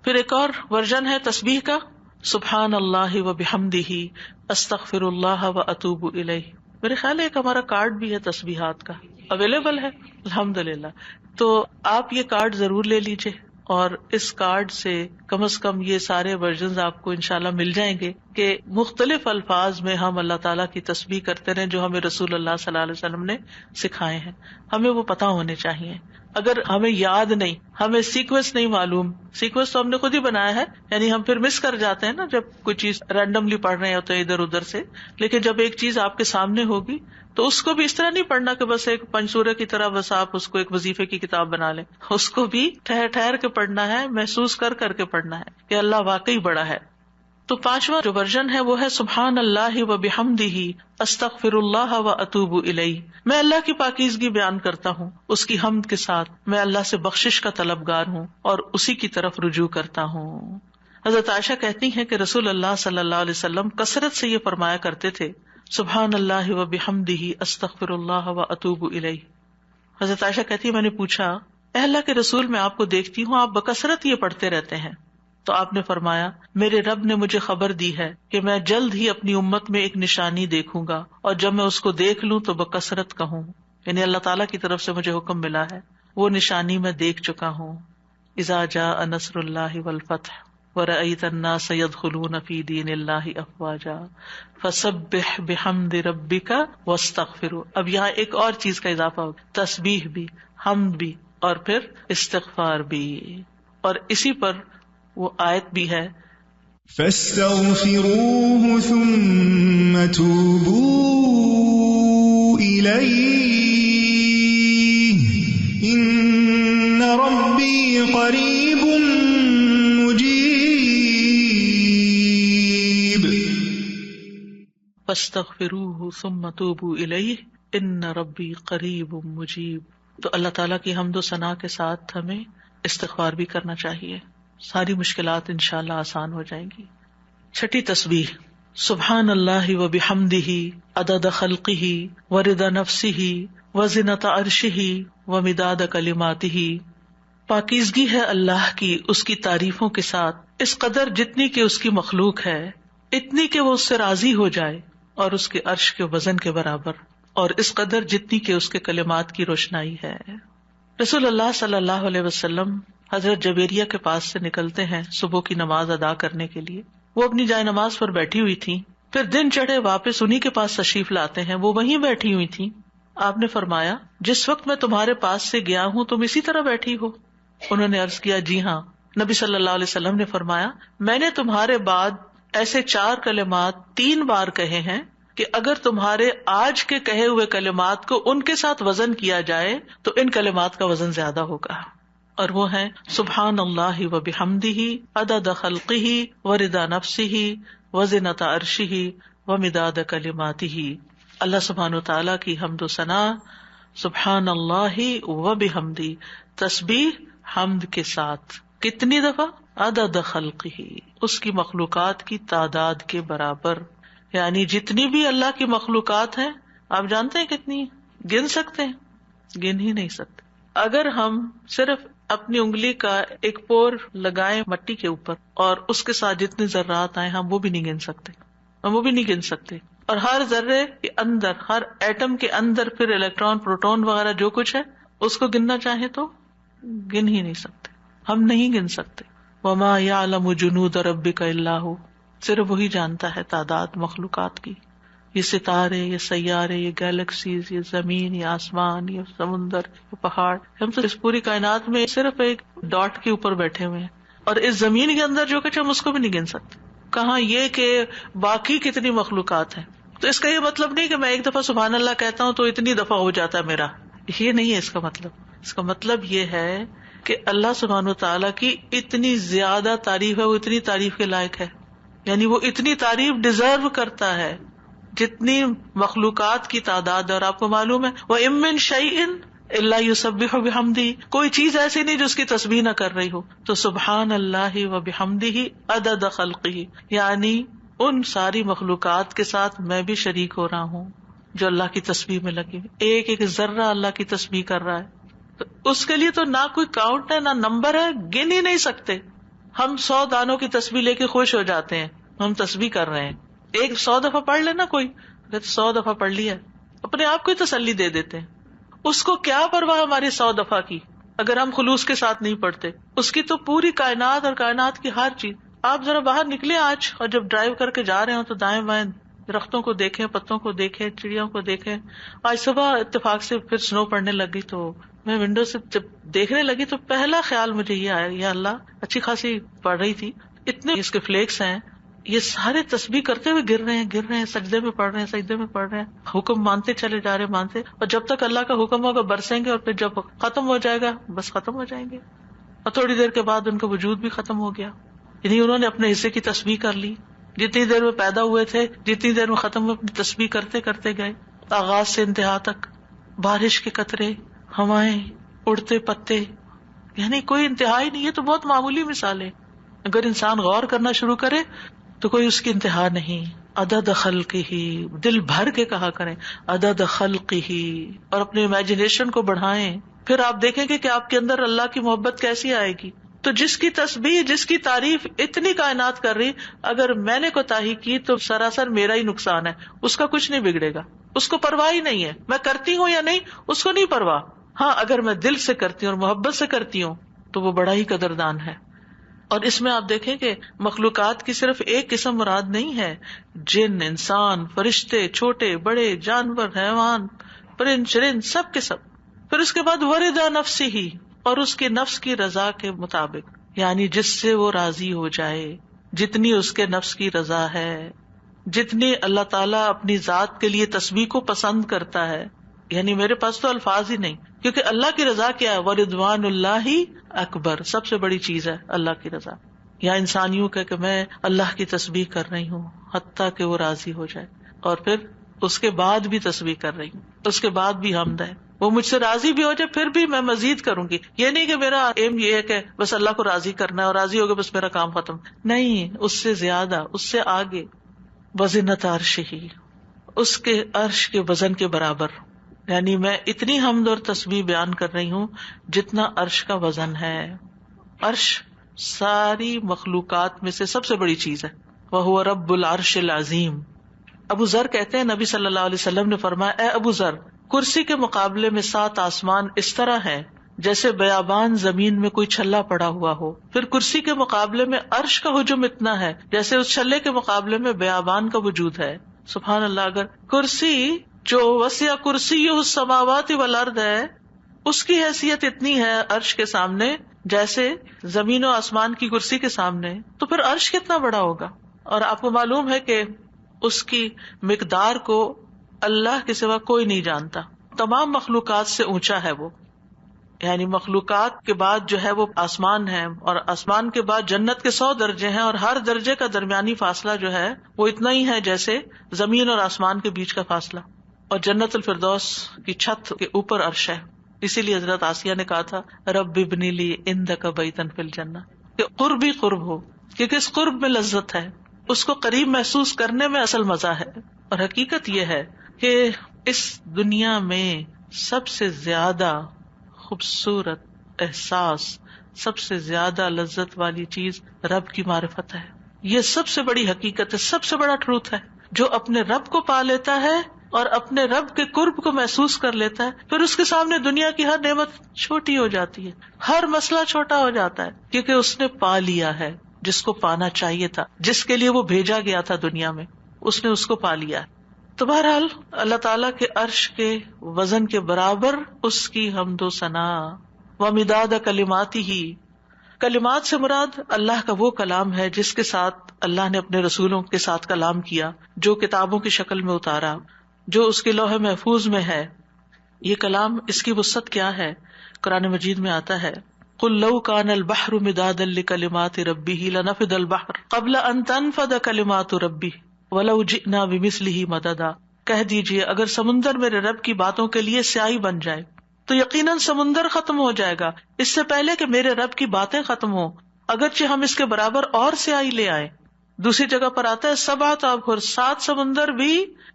پھر ایک اور ورژن ہے تسبیح کا، سبحان اللہ و بحمدہ استغفر اللہ و اتوب الیہ۔ میرے خیال ہے ایک ہمارا کارڈ بھی ہے تسبیحات کا، اویلیبل ہے الحمدللہ، تو آپ یہ کارڈ ضرور لے لیجئے، اور اس کارڈ سے کم از کم یہ سارے ورژنز آپ کو انشاءاللہ مل جائیں گے کہ مختلف الفاظ میں ہم اللہ تعالیٰ کی تسبیح کرتے رہیں جو ہمیں رسول اللہ صلی اللہ علیہ وسلم نے سکھائے ہیں، ہمیں وہ پتہ ہونے چاہیے۔ اگر ہمیں یاد نہیں، ہمیں سیکوینس نہیں معلوم، سیکوینس تو ہم نے خود ہی بنایا ہے، یعنی ہم پھر مس کر جاتے ہیں نا جب کوئی چیز رینڈملی پڑھ رہے ہوتے ہیں ادھر ادھر سے، لیکن جب ایک چیز آپ کے سامنے ہوگی تو اس کو بھی اس طرح نہیں پڑھنا کہ بس ایک پنسورے کی طرح بس آپ اس کو ایک وظیفے کی کتاب بنا لیں، اس کو بھی ٹھہر ٹھہر کے پڑھنا ہے، محسوس کر کر کے پڑھنا ہے کہ اللہ واقعی بڑا ہے۔ تو 5واں جو ورژن ہے وہ ہے سبحان اللہ و بحمدہ استغفر اللہ و اتوب الیہ۔ میں اللہ کی پاکیزگی بیان کرتا ہوں، اس کی حمد کے ساتھ میں اللہ سے بخشش کا طلبگار ہوں اور اسی کی طرف رجوع کرتا ہوں۔ حضرت عائشہ کہتی ہیں کہ رسول اللہ صلی اللہ علیہ وسلم کثرت سے یہ فرمایا کرتے تھے سبحان اللہ و بحمدہ استغفر اللہ و اتوب الیہ. حضرت عائشہ کہتی ہے میں نے پوچھا اے اللہ کے رسول میں آپ کو دیکھتی ہوں آپ بکثرت یہ پڑھتے رہتے ہیں، تو آپ نے فرمایا میرے رب نے مجھے خبر دی ہے کہ میں جلد ہی اپنی امت میں ایک نشانی دیکھوں گا اور جب میں اس کو دیکھ لوں تو بکثرت کہوں، یعنی اللہ تعالیٰ کی طرف سے مجھے حکم ملا ہے، وہ نشانی میں دیکھ چکا ہوں. اذا جاء نصر اللہ والفتح ورأیت الناس يدخلون فی دین اللہ افواجا فسبح بحمد ربک واستغفروا. اب یہاں ایک اور چیز کا اضافہ ہو، تسبیح بھی، حمد بھی، اور پھر استغفار بھی. اور اسی پر وہ آیت بھی ہے فاستغفروه ثم توبوا الیہ ان ربی قریب مجیب. فاستغفروه ثم توبوا الیہ ان ربی قریب مجیب. تو اللہ تعالیٰ کی حمد و ثنا کے ساتھ ہمیں استغفار بھی کرنا چاہیے، ساری مشکلات انشاءاللہ آسان ہو جائیں گی. چھٹی تسبیح سبحان اللہ و بحمدہ عدد خلقہ ورضا نفسہ وزنۃ عرشہ ومداد کلماتہ. پاکیزگی ہے اللہ کی اس کی تعریفوں کے ساتھ، اس قدر جتنی کہ اس کی مخلوق ہے، اتنی کہ وہ اس سے راضی ہو جائے، اور اس کے عرش کے وزن کے برابر، اور اس قدر جتنی کہ اس کے کلمات کی روشنائی ہے. رسول اللہ صلی اللہ علیہ وسلم حضرت جبیریہ کے پاس سے نکلتے ہیں صبح کی نماز ادا کرنے کے لیے. وہ اپنی جائے نماز پر بیٹھی ہوئی تھی، پھر دن چڑھے واپس انہی کے پاس تشریف لاتے ہیں، وہ وہیں بیٹھی ہوئی تھی. آپ نے فرمایا جس وقت میں تمہارے پاس سے گیا ہوں تم اسی طرح بیٹھی ہو؟ انہوں نے عرض کیا جی ہاں. نبی صلی اللہ علیہ وسلم نے فرمایا میں نے تمہارے بعد ایسے 4 کلمات 3 بار کہے ہیں کہ اگر تمہارے آج کے کہے ہوئے کلمات کو ان کے ساتھ وزن کیا جائے تو ان کلمات کا وزن زیادہ ہوگا، اور وہ ہیں سبحان اللہ و بحمدہ عدد خلقہ ورضا نفسہ وزنۃ عرشہ ومداد کلماتہ. اللہ سبحانہ وتعالیٰ کی حمد و ثنا سبحان اللہ و بحمدہ، تسبیح حمد کے ساتھ کتنی دفعہ؟ عدد خلقہ، اس کی مخلوقات کی تعداد کے برابر، یعنی جتنی بھی اللہ کی مخلوقات ہیں آپ جانتے ہیں کتنی؟ گن سکتے ہیں؟ گن ہی نہیں سکتے. اگر ہم صرف اپنی انگلی کا ایک پور لگائیں مٹی کے اوپر اور اس کے ساتھ جتنے ذرات آئے ہم وہ بھی نہیں گن سکتے. اور ہر ذرے کے اندر، ہر ایٹم کے اندر پھر الیکٹران پروٹون وغیرہ جو کچھ ہے اس کو گننا چاہیں تو گن ہی نہیں سکتے، ہم نہیں گن سکتے. وما یعلم جنود ربک الا ھو، صرف وہی جانتا ہے تعداد مخلوقات کی. یہ ستارے، یہ سیارے، یہ گیلیکسیز، یہ زمین، یہ آسمان، یہ سمندر، یہ پہاڑ، ہم تو اس پوری کائنات میں صرف ایک ڈاٹ کے اوپر بیٹھے ہوئے ہیں، اور اس زمین کے اندر جو کچھ ہم اس کو بھی نہیں گن سکتے، کہاں یہ کہ باقی کتنی مخلوقات ہیں. تو اس کا یہ مطلب نہیں کہ میں ایک دفعہ سبحان اللہ کہتا ہوں تو اتنی دفعہ ہو جاتا ہے میرا، یہ نہیں ہے اس کا مطلب. اس کا مطلب یہ ہے کہ اللہ سبحانہ وتعالیٰ کی اتنی زیادہ تعریف ہے، وہ اتنی تعریف کے لائق ہے، یعنی وہ اتنی تعریف ڈیزرو کرتا ہے جتنی مخلوقات کی تعداد ہے. اور آپ کو معلوم ہے وَإِن مِّن شَيْءٍ إِلَّا يُسَبِّحُ بِحَمْدِهِ، کوئی چیز ایسی نہیں جو اس کی تسبیح نہ کر رہی ہو. تو سبحان اللہ وبحمدہ عدد خلقہ، یعنی ان ساری مخلوقات کے ساتھ میں بھی شریک ہو رہا ہوں جو اللہ کی تسبیح میں لگی، ایک ایک ذرہ اللہ کی تسبیح کر رہا ہے. تو اس کے لیے تو نہ کوئی کاؤنٹ ہے نہ نمبر ہے، گن ہی نہیں سکتے. ہم 100 دانوں کی تسبیح لے کے خوش ہو جاتے ہیں، ہم تسبیح کر رہے ہیں. ایک 100 دفعہ پڑھ لینا، کوئی 100 دفعہ پڑھ لیا، اپنے آپ کو ہی تسلی دے دیتے ہیں. اس کو کیا پرواہ ہماری 100 دفعہ کی اگر ہم خلوص کے ساتھ نہیں پڑھتے. اس کی تو پوری کائنات اور کائنات کی ہر چیز. آپ ذرا باہر نکلے آج اور جب ڈرائیو کر کے جا رہے ہوں تو دائیں بائیں درختوں کو دیکھیں، پتوں کو دیکھیں، چڑیوں کو دیکھیں. آج صبح اتفاق سے پھر سنو پڑنے لگی تو میں ونڈو سے جب دیکھنے لگی تو پہلا خیال مجھے یہ آیا، یا اللہ اچھی خاصی پڑھ رہی تھی، اتنے اس کے فلیکس ہیں، یہ سارے تسبیح کرتے ہوئے گر رہے ہیں، سجدے میں پڑھ رہے ہیں، حکم مانتے چلے جا رہے مانتے، اور جب تک اللہ کا حکم ہوگا برسیں گے، اور پھر جب ختم ہو جائے گا بس ختم ہو جائیں گے. اور تھوڑی دیر کے بعد ان کا وجود بھی ختم ہو گیا. یعنی انہوں نے اپنے حصے کی تسبیح کر لی، جتنی دیر میں پیدا ہوئے تھے جتنی دیر میں ختم ہوئے اپنی تسبیح کرتے کرتے گئے، آغاز سے انتہا تک. بارش کے قطرے، ہوائیں، اڑتے پتے، یعنی کوئی انتہا ہی نہیں. یہ تو بہت معمولی مثال ہے. اگر انسان غور کرنا شروع کرے تو کوئی اس کی انتہا نہیں. عدد خلقہ، دل بھر کے کہا کریں عدد خلقہ، اور اپنے امیجنیشن کو بڑھائیں. پھر آپ دیکھیں گے کہ آپ کے اندر اللہ کی محبت کیسی آئے گی. تو جس کی تسبیح، جس کی تعریف اتنی کائنات کر رہی، اگر میں نے کوتاہی کی تو سراسر میرا ہی نقصان ہے، اس کا کچھ نہیں بگڑے گا. اس کو پرواہ ہی نہیں ہے میں کرتی ہوں یا نہیں، اس کو نہیں پرواہ. ہاں اگر میں دل سے کرتی ہوں اور محبت سے کرتی ہوں تو وہ بڑا ہی قدردان ہے. اور اس میں آپ دیکھیں کہ مخلوقات کی صرف ایک قسم مراد نہیں ہے، جن، انسان، فرشتے، چھوٹے بڑے، جانور، حیوان، پرند چرند، سب کے سب. پھر اس کے بعد وردا نفسی ہی، اور اس کے نفس کی رضا کے مطابق، یعنی جس سے وہ راضی ہو جائے، جتنی اس کے نفس کی رضا ہے، جتنی اللہ تعالیٰ اپنی ذات کے لیے تسبیح کو پسند کرتا ہے. یعنی میرے پاس تو الفاظ ہی نہیں، کیونکہ اللہ کی رضا کیا ہے؟ وَرِضْوَانُ اللَّهِ اکبر، سب سے بڑی چیز ہے اللہ کی رضا. یا انسان یوں کہ میں اللہ کی تسبیح کر رہی ہوں حتیٰ کہ وہ راضی ہو جائے، اور پھر اس کے بعد بھی تسبیح کر رہی ہوں، اس کے بعد بھی حمد ہے، وہ مجھ سے راضی بھی ہو جائے پھر بھی میں مزید کروں گی. یہ نہیں کہ میرا ایم یہ ہے کہ بس اللہ کو راضی کرنا ہے اور راضی ہو گیا بس میرا کام ختم. نہیں، اس سے زیادہ، اس سے آگے. وزنت عرشہ، اس کے عرش کے وزن کے برابر. یعنی میں اتنی حمد اور تسبیح بیان کر رہی ہوں جتنا عرش کا وزن ہے. عرش ساری مخلوقات میں سے سب سے بڑی چیز ہے. وَهُوَ رَبُّ الْعَرْشِ الْعَظِيمِ. ابو ذر کہتے ہیں نبی صلی اللہ علیہ وسلم نے فرمایا، اے ابو ذر، کرسی کے مقابلے میں 7 آسمان اس طرح ہیں جیسے بیابان زمین میں کوئی چھلا پڑا ہوا ہو. پھر کرسی کے مقابلے میں عرش کا حجم اتنا ہے جیسے اس چھلے کے مقابلے میں بیابان کا وجود ہے. سبحان اللہ. اگر کرسی جو وسع کرسی السماوات والارض ہے، اس کی حیثیت اتنی ہے عرش کے سامنے جیسے زمین و آسمان کی کرسی کے سامنے، تو پھر عرش کتنا بڑا ہوگا. اور آپ کو معلوم ہے کہ اس کی مقدار کو اللہ کے سوا کوئی نہیں جانتا. تمام مخلوقات سے اونچا ہے وہ. یعنی مخلوقات کے بعد جو ہے وہ آسمان ہے، اور آسمان کے بعد جنت کے 100 درجے ہیں، اور ہر درجے کا درمیانی فاصلہ جو ہے وہ اتنا ہی ہے جیسے زمین اور آسمان کے بیچ کا فاصلہ. اور جنت الفردوس کی چھت کے اوپر عرش ہے. اسی لیے حضرت آسیہ نے کہا تھا رب ابنی لی عندک بیتا فی الجنہ، کہ قرب ہی قرب ہو، کیونکہ اس قرب میں لذت ہے، اس کو قریب محسوس کرنے میں اصل مزہ ہے. اور حقیقت یہ ہے کہ اس دنیا میں سب سے زیادہ خوبصورت احساس، سب سے زیادہ لذت والی چیز رب کی معرفت ہے. یہ سب سے بڑی حقیقت ہے، سب سے بڑا ٹروتھ ہے. جو اپنے رب کو پا لیتا ہے اور اپنے رب کے قرب کو محسوس کر لیتا ہے، پھر اس کے سامنے دنیا کی ہر نعمت چھوٹی ہو جاتی ہے، ہر مسئلہ چھوٹا ہو جاتا ہے، کیونکہ اس نے پا لیا ہے جس کو پانا چاہیے تھا، جس کے لیے وہ بھیجا گیا تھا دنیا میں، اس نے اس کو پا لیا. تو بہرحال اللہ تعالیٰ کے عرش کے وزن کے برابر اس کی حمد و ثنا. ومداد کلماتہ، کلمات سے مراد اللہ کا وہ کلام ہے جس کے ساتھ اللہ نے اپنے رسولوں کے ساتھ کلام کیا، جو کتابوں کی شکل میں اتارا، جو اس کے لوح محفوظ میں ہے. یہ کلام، اس کی وسعت کیا ہے؟ قرآن مجید میں آتا ہے قل لو کان البحر مدادا لکلمات ربہ لنفد البحر قبل ان تنفد کلمات ربہ ولو جئنا بمثلہ مددا. کہہ دیجئے اگر سمندر میرے رب کی باتوں کے لیے سیاہی بن جائے تو یقیناً سمندر ختم ہو جائے گا اس سے پہلے کہ میرے رب کی باتیں ختم ہوں، اگرچہ ہم اس کے برابر اور سیاہی لے آئیں. دوسری جگہ پر آتا ہے 7 ابحر، 7 سمندر بھی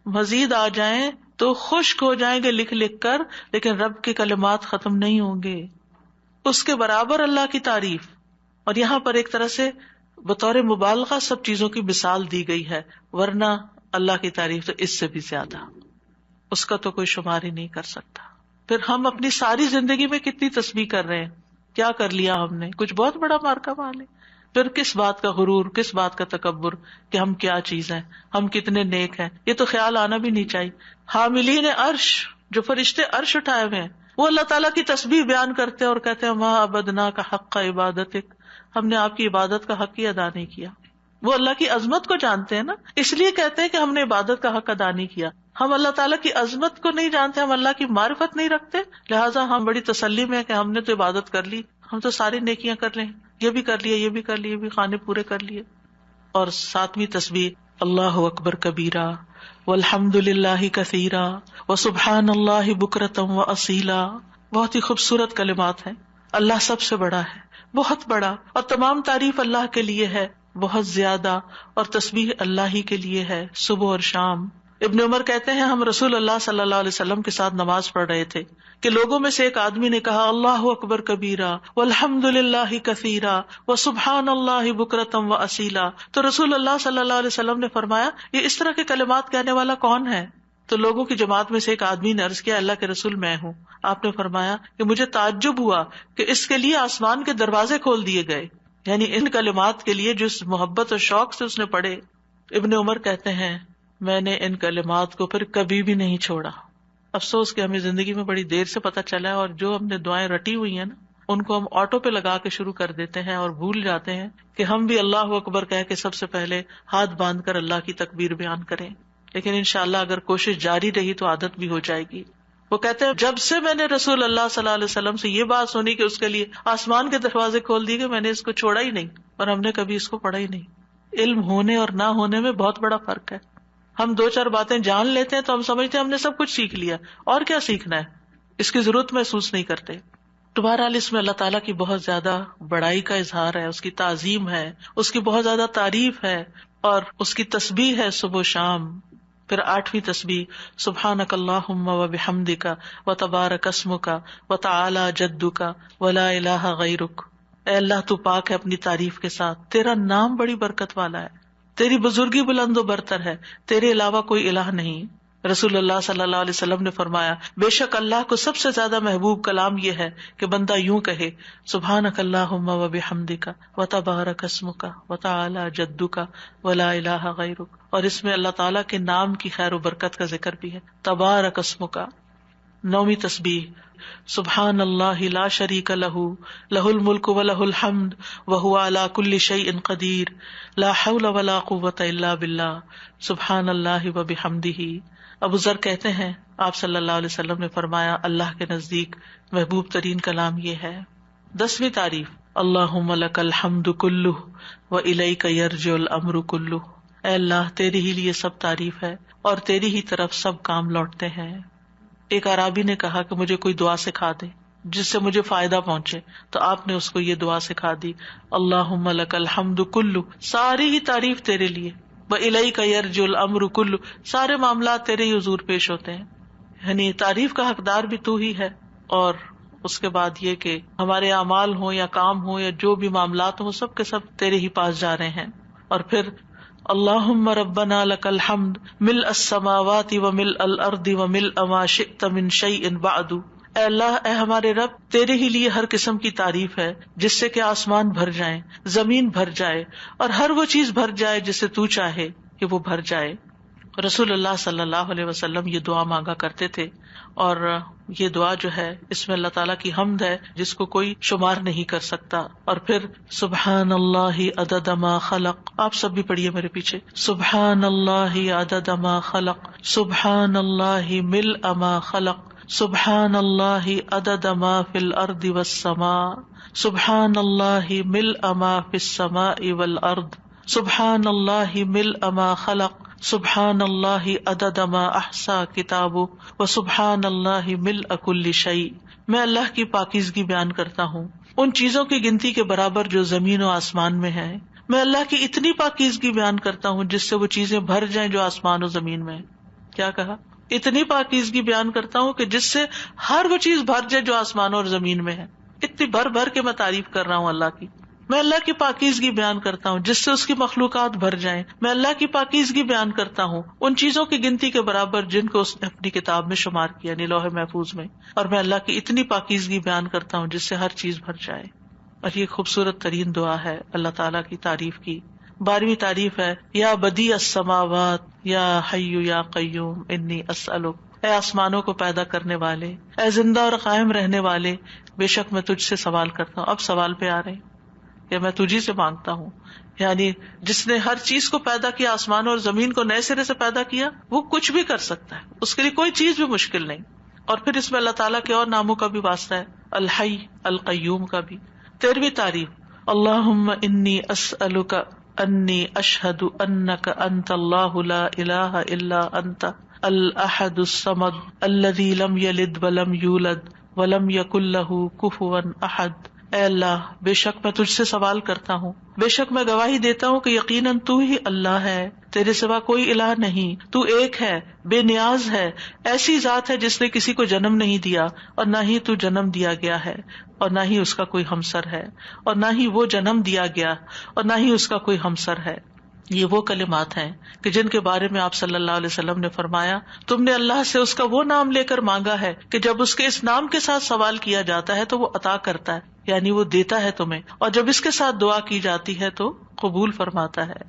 مزید آ جائیں تو خشک ہو جائیں گے لکھ لکھ کر، لیکن رب کے کلمات ختم نہیں ہوں گے. اس کے برابر اللہ کی تعریف. اور یہاں پر ایک طرح سے بطور مبالغہ سب چیزوں کی مثال دی گئی ہے، ورنہ اللہ کی تعریف تو اس سے بھی زیادہ، اس کا تو کوئی شمار ہی نہیں کر سکتا. پھر ہم اپنی ساری زندگی میں کتنی تسبیح کر رہے ہیں، کیا کر لیا ہم نے؟ کچھ بہت بڑا مارکا مال ہے. پھر کس بات کا غرور، کس بات کا تکبر کہ ہم کیا چیز ہیں، ہم کتنے نیک ہیں، یہ تو خیال آنا بھی نہیں چاہیے. حاملین عرش، جو فرشتے عرش اٹھائے ہوئے ہیں، وہ اللہ تعالیٰ کی تسبیح بیان کرتے ہیں اور کہتے ہیں مَا عَبَدْنَاكَ حَقَّ عِبَادَتِكَ، ہم نے آپ کی عبادت کا حق ہی ادا نہیں کیا. وہ اللہ کی عظمت کو جانتے ہیں نا، اس لیے کہتے ہیں کہ ہم نے عبادت کا حق ادا نہیں کیا. ہم اللہ تعالیٰ کی عظمت کو نہیں جانتے، ہم اللہ کی معرفت نہیں رکھتے، لہٰذا ہم بڑی تسلی میں کہ ہم نے تو عبادت کر لی، ہم تو ساری نیکیاں کر لیں، یہ بھی کر لیے، یہ بھی کر لیے، یہ بھی خانے پورے کر لیے. اور 7ویں تسبیح اللہ اکبر کبیرہ والحمد للہ کثیرا وسبحان اللہ بکرۃ واصیلا. بہت ہی خوبصورت کلمات ہیں. اللہ سب سے بڑا ہے، بہت بڑا، اور تمام تعریف اللہ کے لیے ہے، بہت زیادہ، اور تسبیح اللہ ہی کے لیے ہے صبح اور شام۔ ابن عمر کہتے ہیں ہم رسول اللہ صلی اللہ علیہ وسلم کے ساتھ نماز پڑھ رہے تھے کہ لوگوں میں سے ایک آدمی نے کہا اللہ اکبر کبیرا والحمد للہ کثیرا وسبحان اللہ بکرۃ واصیلا، تو رسول اللہ صلی اللہ علیہ وسلم نے فرمایا یہ اس طرح کے کلمات کہنے والا کون ہے؟ تو لوگوں کی جماعت میں سے ایک آدمی نے عرض کیا اللہ کے رسول میں ہوں۔ آپ نے فرمایا کہ مجھے تعجب ہوا کہ اس کے لیے آسمان کے دروازے کھول دیے گئے، یعنی ان کلمات کے لیے جس محبت اور شوق سے اس نے پڑھے۔ ابن عمر کہتے ہیں میں نے ان کلمات کو پھر کبھی بھی نہیں چھوڑا۔ افسوس کہ ہمیں زندگی میں بڑی دیر سے پتہ چلا ہے، اور جو ہم نے دعائیں رٹی ہوئی ہیں نا ان کو ہم آٹو پہ لگا کے شروع کر دیتے ہیں اور بھول جاتے ہیں کہ ہم بھی اللہ اکبر کہہ کے سب سے پہلے ہاتھ باندھ کر اللہ کی تکبیر بیان کریں۔ لیکن انشاءاللہ اگر کوشش جاری رہی تو عادت بھی ہو جائے گی۔ وہ کہتے ہیں جب سے میں نے رسول اللہ صلی اللہ علیہ وسلم سے یہ بات سنی کہ اس کے لیے آسمان کے دروازے کھول دیے گئے، میں نے اس کو چھوڑا ہی نہیں، اور ہم نے کبھی اس کو پڑھا ہی نہیں۔ علم ہونے اور نہ ہونے میں بہت بڑا فرق ہے۔ ہم دو چار باتیں جان لیتے ہیں تو ہم سمجھتے ہیں ہم نے سب کچھ سیکھ لیا، اور کیا سیکھنا ہے، اس کی ضرورت محسوس نہیں کرتے۔ بہرحال اس میں اللہ تعالیٰ کی بہت زیادہ بڑائی کا اظہار ہے، اس کی تعظیم ہے، اس کی بہت زیادہ تعریف ہے، اور اس کی تسبیح ہے صبح و شام۔ پھر 8ویں تسبیح سبحانک اللہم وبحمدک وتبارک اسمک وتعالی جدک ولا الہ غیرک۔ اے اللہ تو پاک ہے اپنی تعریف کے ساتھ، تیرا نام بڑی برکت والا ہے، تیری بزرگی بلند و برتر ہے، تیرے علاوہ کوئی الہ نہیں۔ رسول اللہ صلی اللہ علیہ وسلم نے فرمایا بے شک اللہ کو سب سے زیادہ محبوب کلام یہ ہے کہ بندہ یوں کہے سبحانک اللہم وبحمدک وتبارک اسمک وتعالی جدک ولا الہ غیرک، اور اس میں اللہ تعالیٰ کے نام کی خیر و برکت کا ذکر بھی ہے۔ تبارک اسمک۔ 9ویں تسبیح سبحان اللہ لا شریک لہ لہ الملک ولہ الحمد وہو علی کل شیء قدیر لا حول ولا قوۃ الا باللہ سبحان اللہ وبحمدہ۔ ابو ذر کہتے ہیں آپ صلی اللہ علیہ وسلم نے فرمایا اللہ کے نزدیک محبوب ترین کلام یہ ہے۔ 10ویں تعریف اللہم لک الحمد کلہ والیک یرجع الامر کلہ۔ اے اللہ تیری ہی لیے سب تعریف ہے اور تیری ہی طرف سب کام لوٹتے ہیں۔ ایک اعرابی نے کہا کہ مجھے کوئی دعا سکھا دے جس سے مجھے فائدہ پہنچے، تو آپ نے اس کو یہ دعا سکھا دی اللہم لک الحمد کلہ، ساری ہی تعریف تیرے لیے، وَإِلَيْكَ يَرْجِعُ الْأَمْرُ كُلُّهُ، سارے معاملات تیرے ہی حضور پیش ہوتے ہیں، یعنی تعریف کا حقدار بھی تو ہی ہے۔ اور اس کے بعد یہ کہ ہمارے اعمال ہوں یا کام ہوں یا جو بھی معاملات ہوں سب کے سب تیرے ہی پاس جا رہے ہیں۔ اور پھر اللہم ربنا لک الحمد ملء السماوات وملء الارض وملء ما شئت من شیء بعد۔ اے اللہ، اے ہمارے رب، تیرے ہی لیے ہر قسم کی تعریف ہے جس سے کہ آسمان بھر جائیں، زمین بھر جائے، اور ہر وہ چیز بھر جائے جسے تو چاہے کہ وہ بھر جائے۔ رسول اللہ صلی اللہ علیہ وسلم یہ دعا مانگا کرتے تھے، اور یہ دعا جو ہے اس میں اللہ تعالیٰ کی حمد ہے جس کو کوئی شمار نہیں کر سکتا۔ اور پھر سبحان اللہ عدد ما خلق، آپ سب بھی پڑھیے میرے پیچھے، سبحان اللہ عدد ما خلق، سبحان اللہ ملء ما خلق، سبحان اللہ عدد ما فی الارض والسماء، سبحان اللہ ملء ما فی السماء والارض، سبحان اللہ ملء ما خلق، سبحان اللہ عدد ما احصا کتابہ، وسبحان اللہ ملء کل شیء۔ میں اللہ کی پاکیزگی بیان کرتا ہوں ان چیزوں کی گنتی کے برابر جو زمین و آسمان میں ہیں۔ میں اللہ کی اتنی پاکیزگی بیان کرتا ہوں جس سے وہ چیزیں بھر جائیں جو آسمان و زمین میں ہیں۔ کیا کہا؟ اتنی پاکیزگی بیان کرتا ہوں کہ جس سے ہر وہ چیز بھر جائے جو آسمان اور زمین میں ہے۔ اتنی بھر بھر کے میں تعریف کر رہا ہوں اللہ کی۔ میں اللہ کی پاکیزگی بیان کرتا ہوں جس سے اس کی مخلوقات بھر جائیں۔ میں اللہ کی پاکیزگی بیان کرتا ہوں ان چیزوں کی گنتی کے برابر جن کو اس نے اپنی کتاب میں شمار کیا، یعنی لوح محفوظ میں۔ اور میں اللہ کی اتنی پاکیزگی بیان کرتا ہوں جس سے ہر چیز بھر جائے۔ اور یہ خوبصورت ترین دعا ہے اللہ تعالیٰ کی تعریف کی۔ 12ویں تعریف ہے یا بدیع السماوات یا حی یا قیوم انی اسألک۔ اے آسمانوں کو پیدا کرنے والے، اے زندہ اور قائم رہنے والے، بے شک میں تجھ سے سوال کرتا ہوں۔ اب سوال پہ آ رہے ہیں کہ میں تجھی سے مانگتا ہوں، یعنی جس نے ہر چیز کو پیدا کیا، آسمان اور زمین کو نئے سرے سے پیدا کیا، وہ کچھ بھی کر سکتا ہے، اس کے لیے کوئی چیز بھی مشکل نہیں۔ اور پھر اس میں اللہ تعالیٰ کے اور ناموں کا بھی واسطہ ہے، الحی القیوم کا بھی۔ 13ویں تعریف اللہم انی اسألک انی اشہد انک انت اللہ لا الہ الا انت الاحد الصمد الذی لم یلد ولم یولد ولم یکن لہ کفوا احد. اے اللہ بے شک میں تجھ سے سوال کرتا ہوں، بے شک میں گواہی دیتا ہوں کہ یقیناً تو ہی اللہ ہے، تیرے سوا کوئی الہ نہیں، تو ایک ہے، بے نیاز ہے، ایسی ذات ہے جس نے کسی کو جنم نہیں دیا اور نہ ہی تو جنم دیا گیا ہے اور نہ ہی اس کا کوئی ہمسر ہے، اور نہ ہی وہ جنم دیا گیا اور نہ ہی اس کا کوئی ہمسر ہے. یہ وہ کلمات ہیں کہ جن کے بارے میں آپ صلی اللہ علیہ وسلم نے فرمایا تم نے اللہ سے اس کا وہ نام لے کر مانگا ہے کہ جب اس کے اس نام کے ساتھ سوال کیا جاتا ہے تو وہ عطا کرتا ہے، یعنی وہ دیتا ہے تمہیں، اور جب اس کے ساتھ دعا کی جاتی ہے تو قبول فرماتا ہے.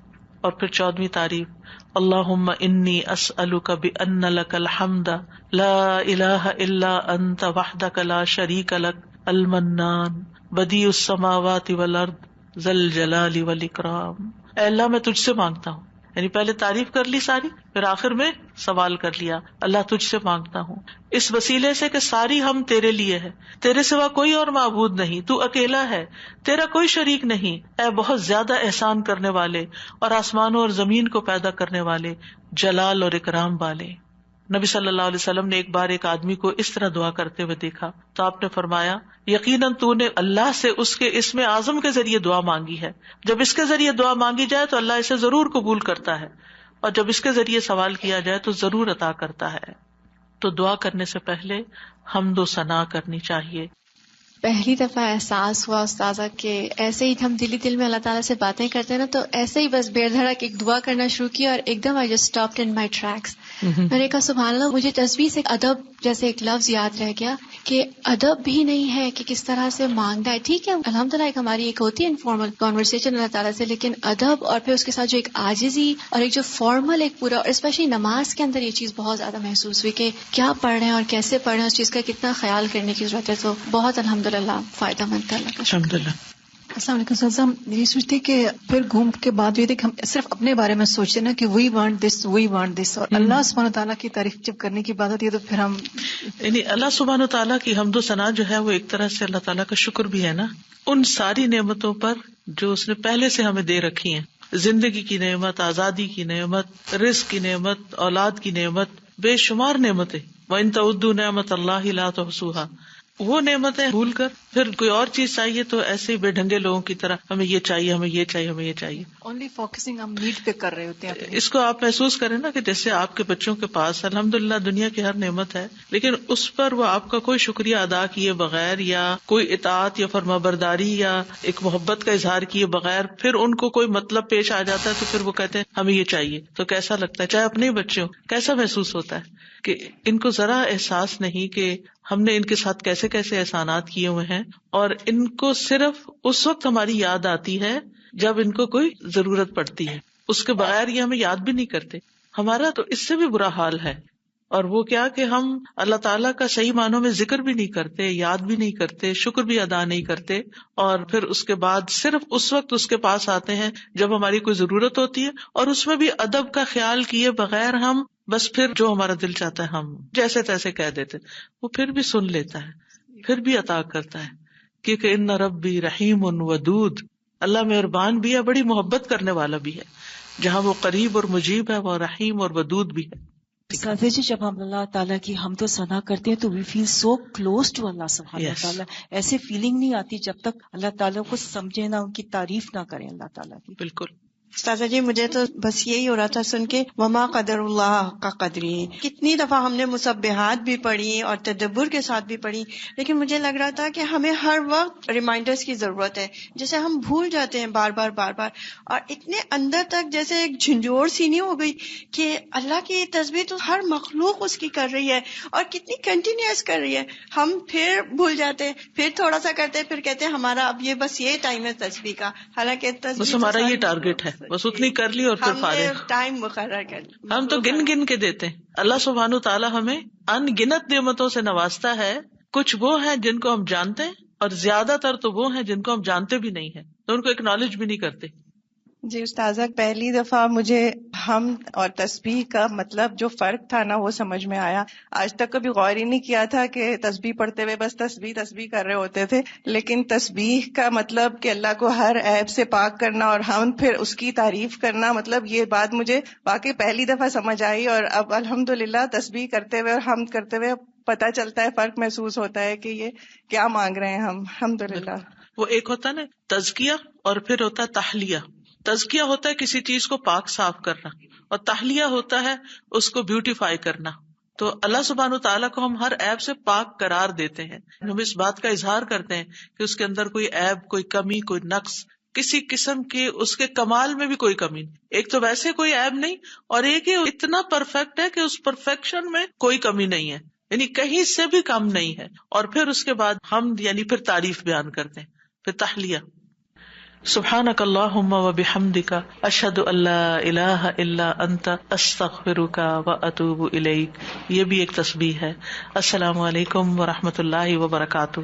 اور پھر 14ویں تعریف، اللہم انی اسألک بأن لک الحمد لا الہ الا انت وحدک لا شریک لک المنان بدیع السماوات والارض ذی الجلال والاکرام. اے اللہ میں تجھ سے مانگتا ہوں، یعنی پہلے تعریف کر لی ساری، پھر آخر میں سوال کر لیا، اللہ تجھ سے مانگتا ہوں اس وسیلے سے کہ ساری ہم تیرے لیے ہے، تیرے سوا کوئی اور معبود نہیں، تو اکیلا ہے، تیرا کوئی شریک نہیں، اے بہت زیادہ احسان کرنے والے اور آسمانوں اور زمین کو پیدا کرنے والے، جلال اور اکرام والے. نبی صلی اللہ علیہ وسلم نے ایک بار ایک آدمی کو اس طرح دعا کرتے ہوئے دیکھا تو آپ نے فرمایا یقیناً تو نے اللہ سے اس کے اسم اعظم کے ذریعے دعا مانگی ہے، جب اس کے ذریعے دعا مانگی جائے تو اللہ اسے ضرور قبول کرتا ہے، اور جب اس کے ذریعے سوال کیا جائے تو ضرور عطا کرتا ہے. تو دعا کرنے سے پہلے حمد و ثنا کرنی چاہیے. پہلی دفعہ احساس ہوا استاذہ کہ ایسے ہی ہم دل میں اللہ تعالیٰ سے باتیں کرتے ہیں نا، تو ایسے ہی بس بے دھڑک ایک دعا کرنا شروع کی اور ایک دم I just stopped in my tracks. میں نے کہا سبحان اللہ، مجھے تسبیح سے ادب جیسے ایک لفظ یاد رہ گیا کہ ادب بھی نہیں ہے کہ کس طرح سے مانگنا ہے. ٹھیک ہے الحمدللہ ایک ہماری ایک ہوتی ہے انفارمل کانورسیشن اللہ تعالیٰ سے، لیکن ادب اور پھر اس کے ساتھ جو ایک عاجزی اور ایک جو فارمل ایک پورا، اور اسپیشلی نماز کے اندر یہ چیز بہت زیادہ محسوس ہوئی کہ کیا پڑھ رہے ہیں اور کیسے پڑھ رہے ہیں، اس چیز کا کتنا خیال کرنے کی ضرورت ہے. تو بہت الحمدللہ فائدہ مند ہے. الحمدللہ. السلام علیکم صاحب. یہ سوچتے کہ پھر گھوم کے بعد یہ تھے کہ ہم صرف اپنے بارے میں سوچتے نا کہ وی وانٹ دس، اور اللہ سبحانہ تعالیٰ کی تعریف جب کرنے کی بات ہوتی ہے تو پھر ہم یعنی اللہ سبحانہ تعالیٰ کی حمد و ثنا جو ہے وہ ایک طرح سے اللہ تعالیٰ کا شکر بھی ہے نا، ان ساری نعمتوں پر جو اس نے پہلے سے ہمیں دے رکھی ہیں، زندگی کی نعمت، آزادی کی نعمت، رزق کی نعمت، اولاد کی نعمت، بے شمار نعمتیں. وَإِن تَعُدُّوا نِعْمَتَ اللَّهِ لَا تُحْصُوهَا. وہ نعمتیں بھول کر پھر کوئی اور چیز چاہیے تو ایسے ہی بے ڈھنگے لوگوں کی طرح ہمیں یہ چاہیے، ہمیں یہ چاہیے، ہمیں یہ چاہیے. اونلی فوکسنگ ہم نیڈ پہ کر رہے ہوتے ہیں. اس کو آپ محسوس کریں نا کہ جیسے آپ کے بچوں کے پاس الحمدللہ دنیا کی ہر نعمت ہے، لیکن اس پر وہ آپ کا کوئی شکریہ ادا کیے بغیر یا کوئی اطاعت یا فرمانبرداری یا ایک محبت کا اظہار کیے بغیر پھر ان کو کوئی مطلب پیش آ جاتا ہے تو پھر وہ کہتے ہیں ہمیں یہ چاہیے. تو کیسا لگتا ہے، چاہے اپنے ہی بچے ہوں، کیسا محسوس ہوتا ہے کہ ان کو ذرا احساس نہیں کہ ہم نے ان کے ساتھ کیسے کیسے احسانات کیے ہوئے ہیں، اور ان کو صرف اس وقت ہماری یاد آتی ہے جب ان کو کوئی ضرورت پڑتی ہے، اس کے بغیر یہ ہمیں یاد بھی نہیں کرتے. ہمارا تو اس سے بھی برا حال ہے، اور وہ کیا کہ ہم اللہ تعالیٰ کا صحیح معنوں میں ذکر بھی نہیں کرتے، یاد بھی نہیں کرتے، شکر بھی ادا نہیں کرتے، اور پھر اس کے بعد صرف اس وقت اس کے پاس آتے ہیں جب ہماری کوئی ضرورت ہوتی ہے، اور اس میں بھی ادب کا خیال کیے بغیر ہم بس پھر جو ہمارا دل چاہتا ہے ہم جیسے تیسے کہہ دیتے. وہ پھر بھی سن لیتا ہے، پھر بھی عطا کرتا ہے، کیونکہ ان ربی رحیم ودود، اللہ مہربان بھی ہے، بڑی محبت کرنے والا بھی ہے. جہاں وہ قریب اور مجیب ہے، وہ رحیم اور ودود بھی ہے. سادہ جی جب ہم اللہ تعالیٰ کی حمد و ثنا کرتے ہیں تو وی فیل سو کلوز ٹو اللہ سبحانہ تعالیٰ. ایسے فیلنگ نہیں آتی جب تک اللہ تعالیٰ کو سمجھے نہ، ان کی تعریف نہ کریں اللہ تعالیٰ کی. بالکل. استاذہ جی مجھے تو بس یہی ہو رہا تھا سن کے، وما قدر اللہ کا قدری. کتنی دفعہ ہم نے مسبحات بھی پڑھی اور تدبر کے ساتھ بھی پڑھی، لیکن مجھے لگ رہا تھا کہ ہمیں ہر وقت ریمائنڈرز کی ضرورت ہے، جیسے ہم بھول جاتے ہیں بار بار بار بار، اور اتنے اندر تک جیسے ایک جھنجھوڑ سی نہیں ہو گئی کہ اللہ کی تسبیح تو ہر مخلوق اس کی کر رہی ہے اور کتنی کنٹینیوس کر رہی ہے. ہم پھر بھول جاتے ہیں، پھر تھوڑا سا کرتے ہیں، پھر کہتے ہیں ہمارا اب یہ بس یہ ٹائم ہے تسبیح کا، حالانکہ بس ہمارا یہ ٹارگیٹ ہے، بس اتنی کر لی اور پھر فارغ. ٹائم مقرر کر لی، ہم تو گن گن کے دیتے ہیں. اللہ سبحانہ تعالیٰ ہمیں ان گنت نعمتوں سے نوازتا ہے. کچھ وہ ہیں جن کو ہم جانتے ہیں اور زیادہ تر تو وہ ہیں جن کو ہم جانتے بھی نہیں ہیں، تو ان کو اکنالج بھی نہیں کرتے. جی استاذہ، پہلی دفعہ مجھے حمد اور تسبیح کا مطلب جو فرق تھا نا وہ سمجھ میں آیا. آج تک کبھی غور ہی نہیں کیا تھا کہ تسبیح پڑھتے ہوئے بس تسبیح تسبیح کر رہے ہوتے تھے، لیکن تسبیح کا مطلب کہ اللہ کو ہر عیب سے پاک کرنا، اور حمد پھر اس کی تعریف کرنا. مطلب یہ بات مجھے واقعی پہلی دفعہ سمجھ آئی، اور اب الحمدللہ تسبیح کرتے ہوئے اور حمد کرتے ہوئے پتہ چلتا ہے، فرق محسوس ہوتا ہے کہ یہ کیا مانگ رہے ہیں ہم. الحمدللہ. وہ ایک ہوتا ہے نا تزکیہ، اور پھر ہوتا ہے تحلیہ. تزکیہ ہوتا ہے کسی چیز کو پاک صاف کرنا، اور تحلیہ ہوتا ہے اس کو بیوٹیفائی کرنا. تو اللہ سبحانہ و تعالیٰ کو ہم ہر عیب سے پاک قرار دیتے ہیں. ہم اس بات کا اظہار کرتے ہیں کہ اس کے اندر کوئی عیب، کوئی کمی، کوئی نقص، کسی قسم کی اس کے کمال میں بھی کوئی کمی نہیں. ایک تو ویسے کوئی عیب نہیں، اور ایک ہی اتنا پرفیکٹ ہے کہ اس پرفیکشن میں کوئی کمی نہیں ہے، یعنی کہیں سے بھی کم نہیں ہے. اور پھر اس کے بعد ہم یعنی پھر تعریف بیان کرتے ہیں، پھر تحلیہ. سبحانک اللہم و بحمدک اشہد ان لا الہ الا انت استغفرک و اتوب الیک. یہ بھی ایک تسبیح ہے. السلام علیکم و رحمۃ اللہ وبرکاتہ.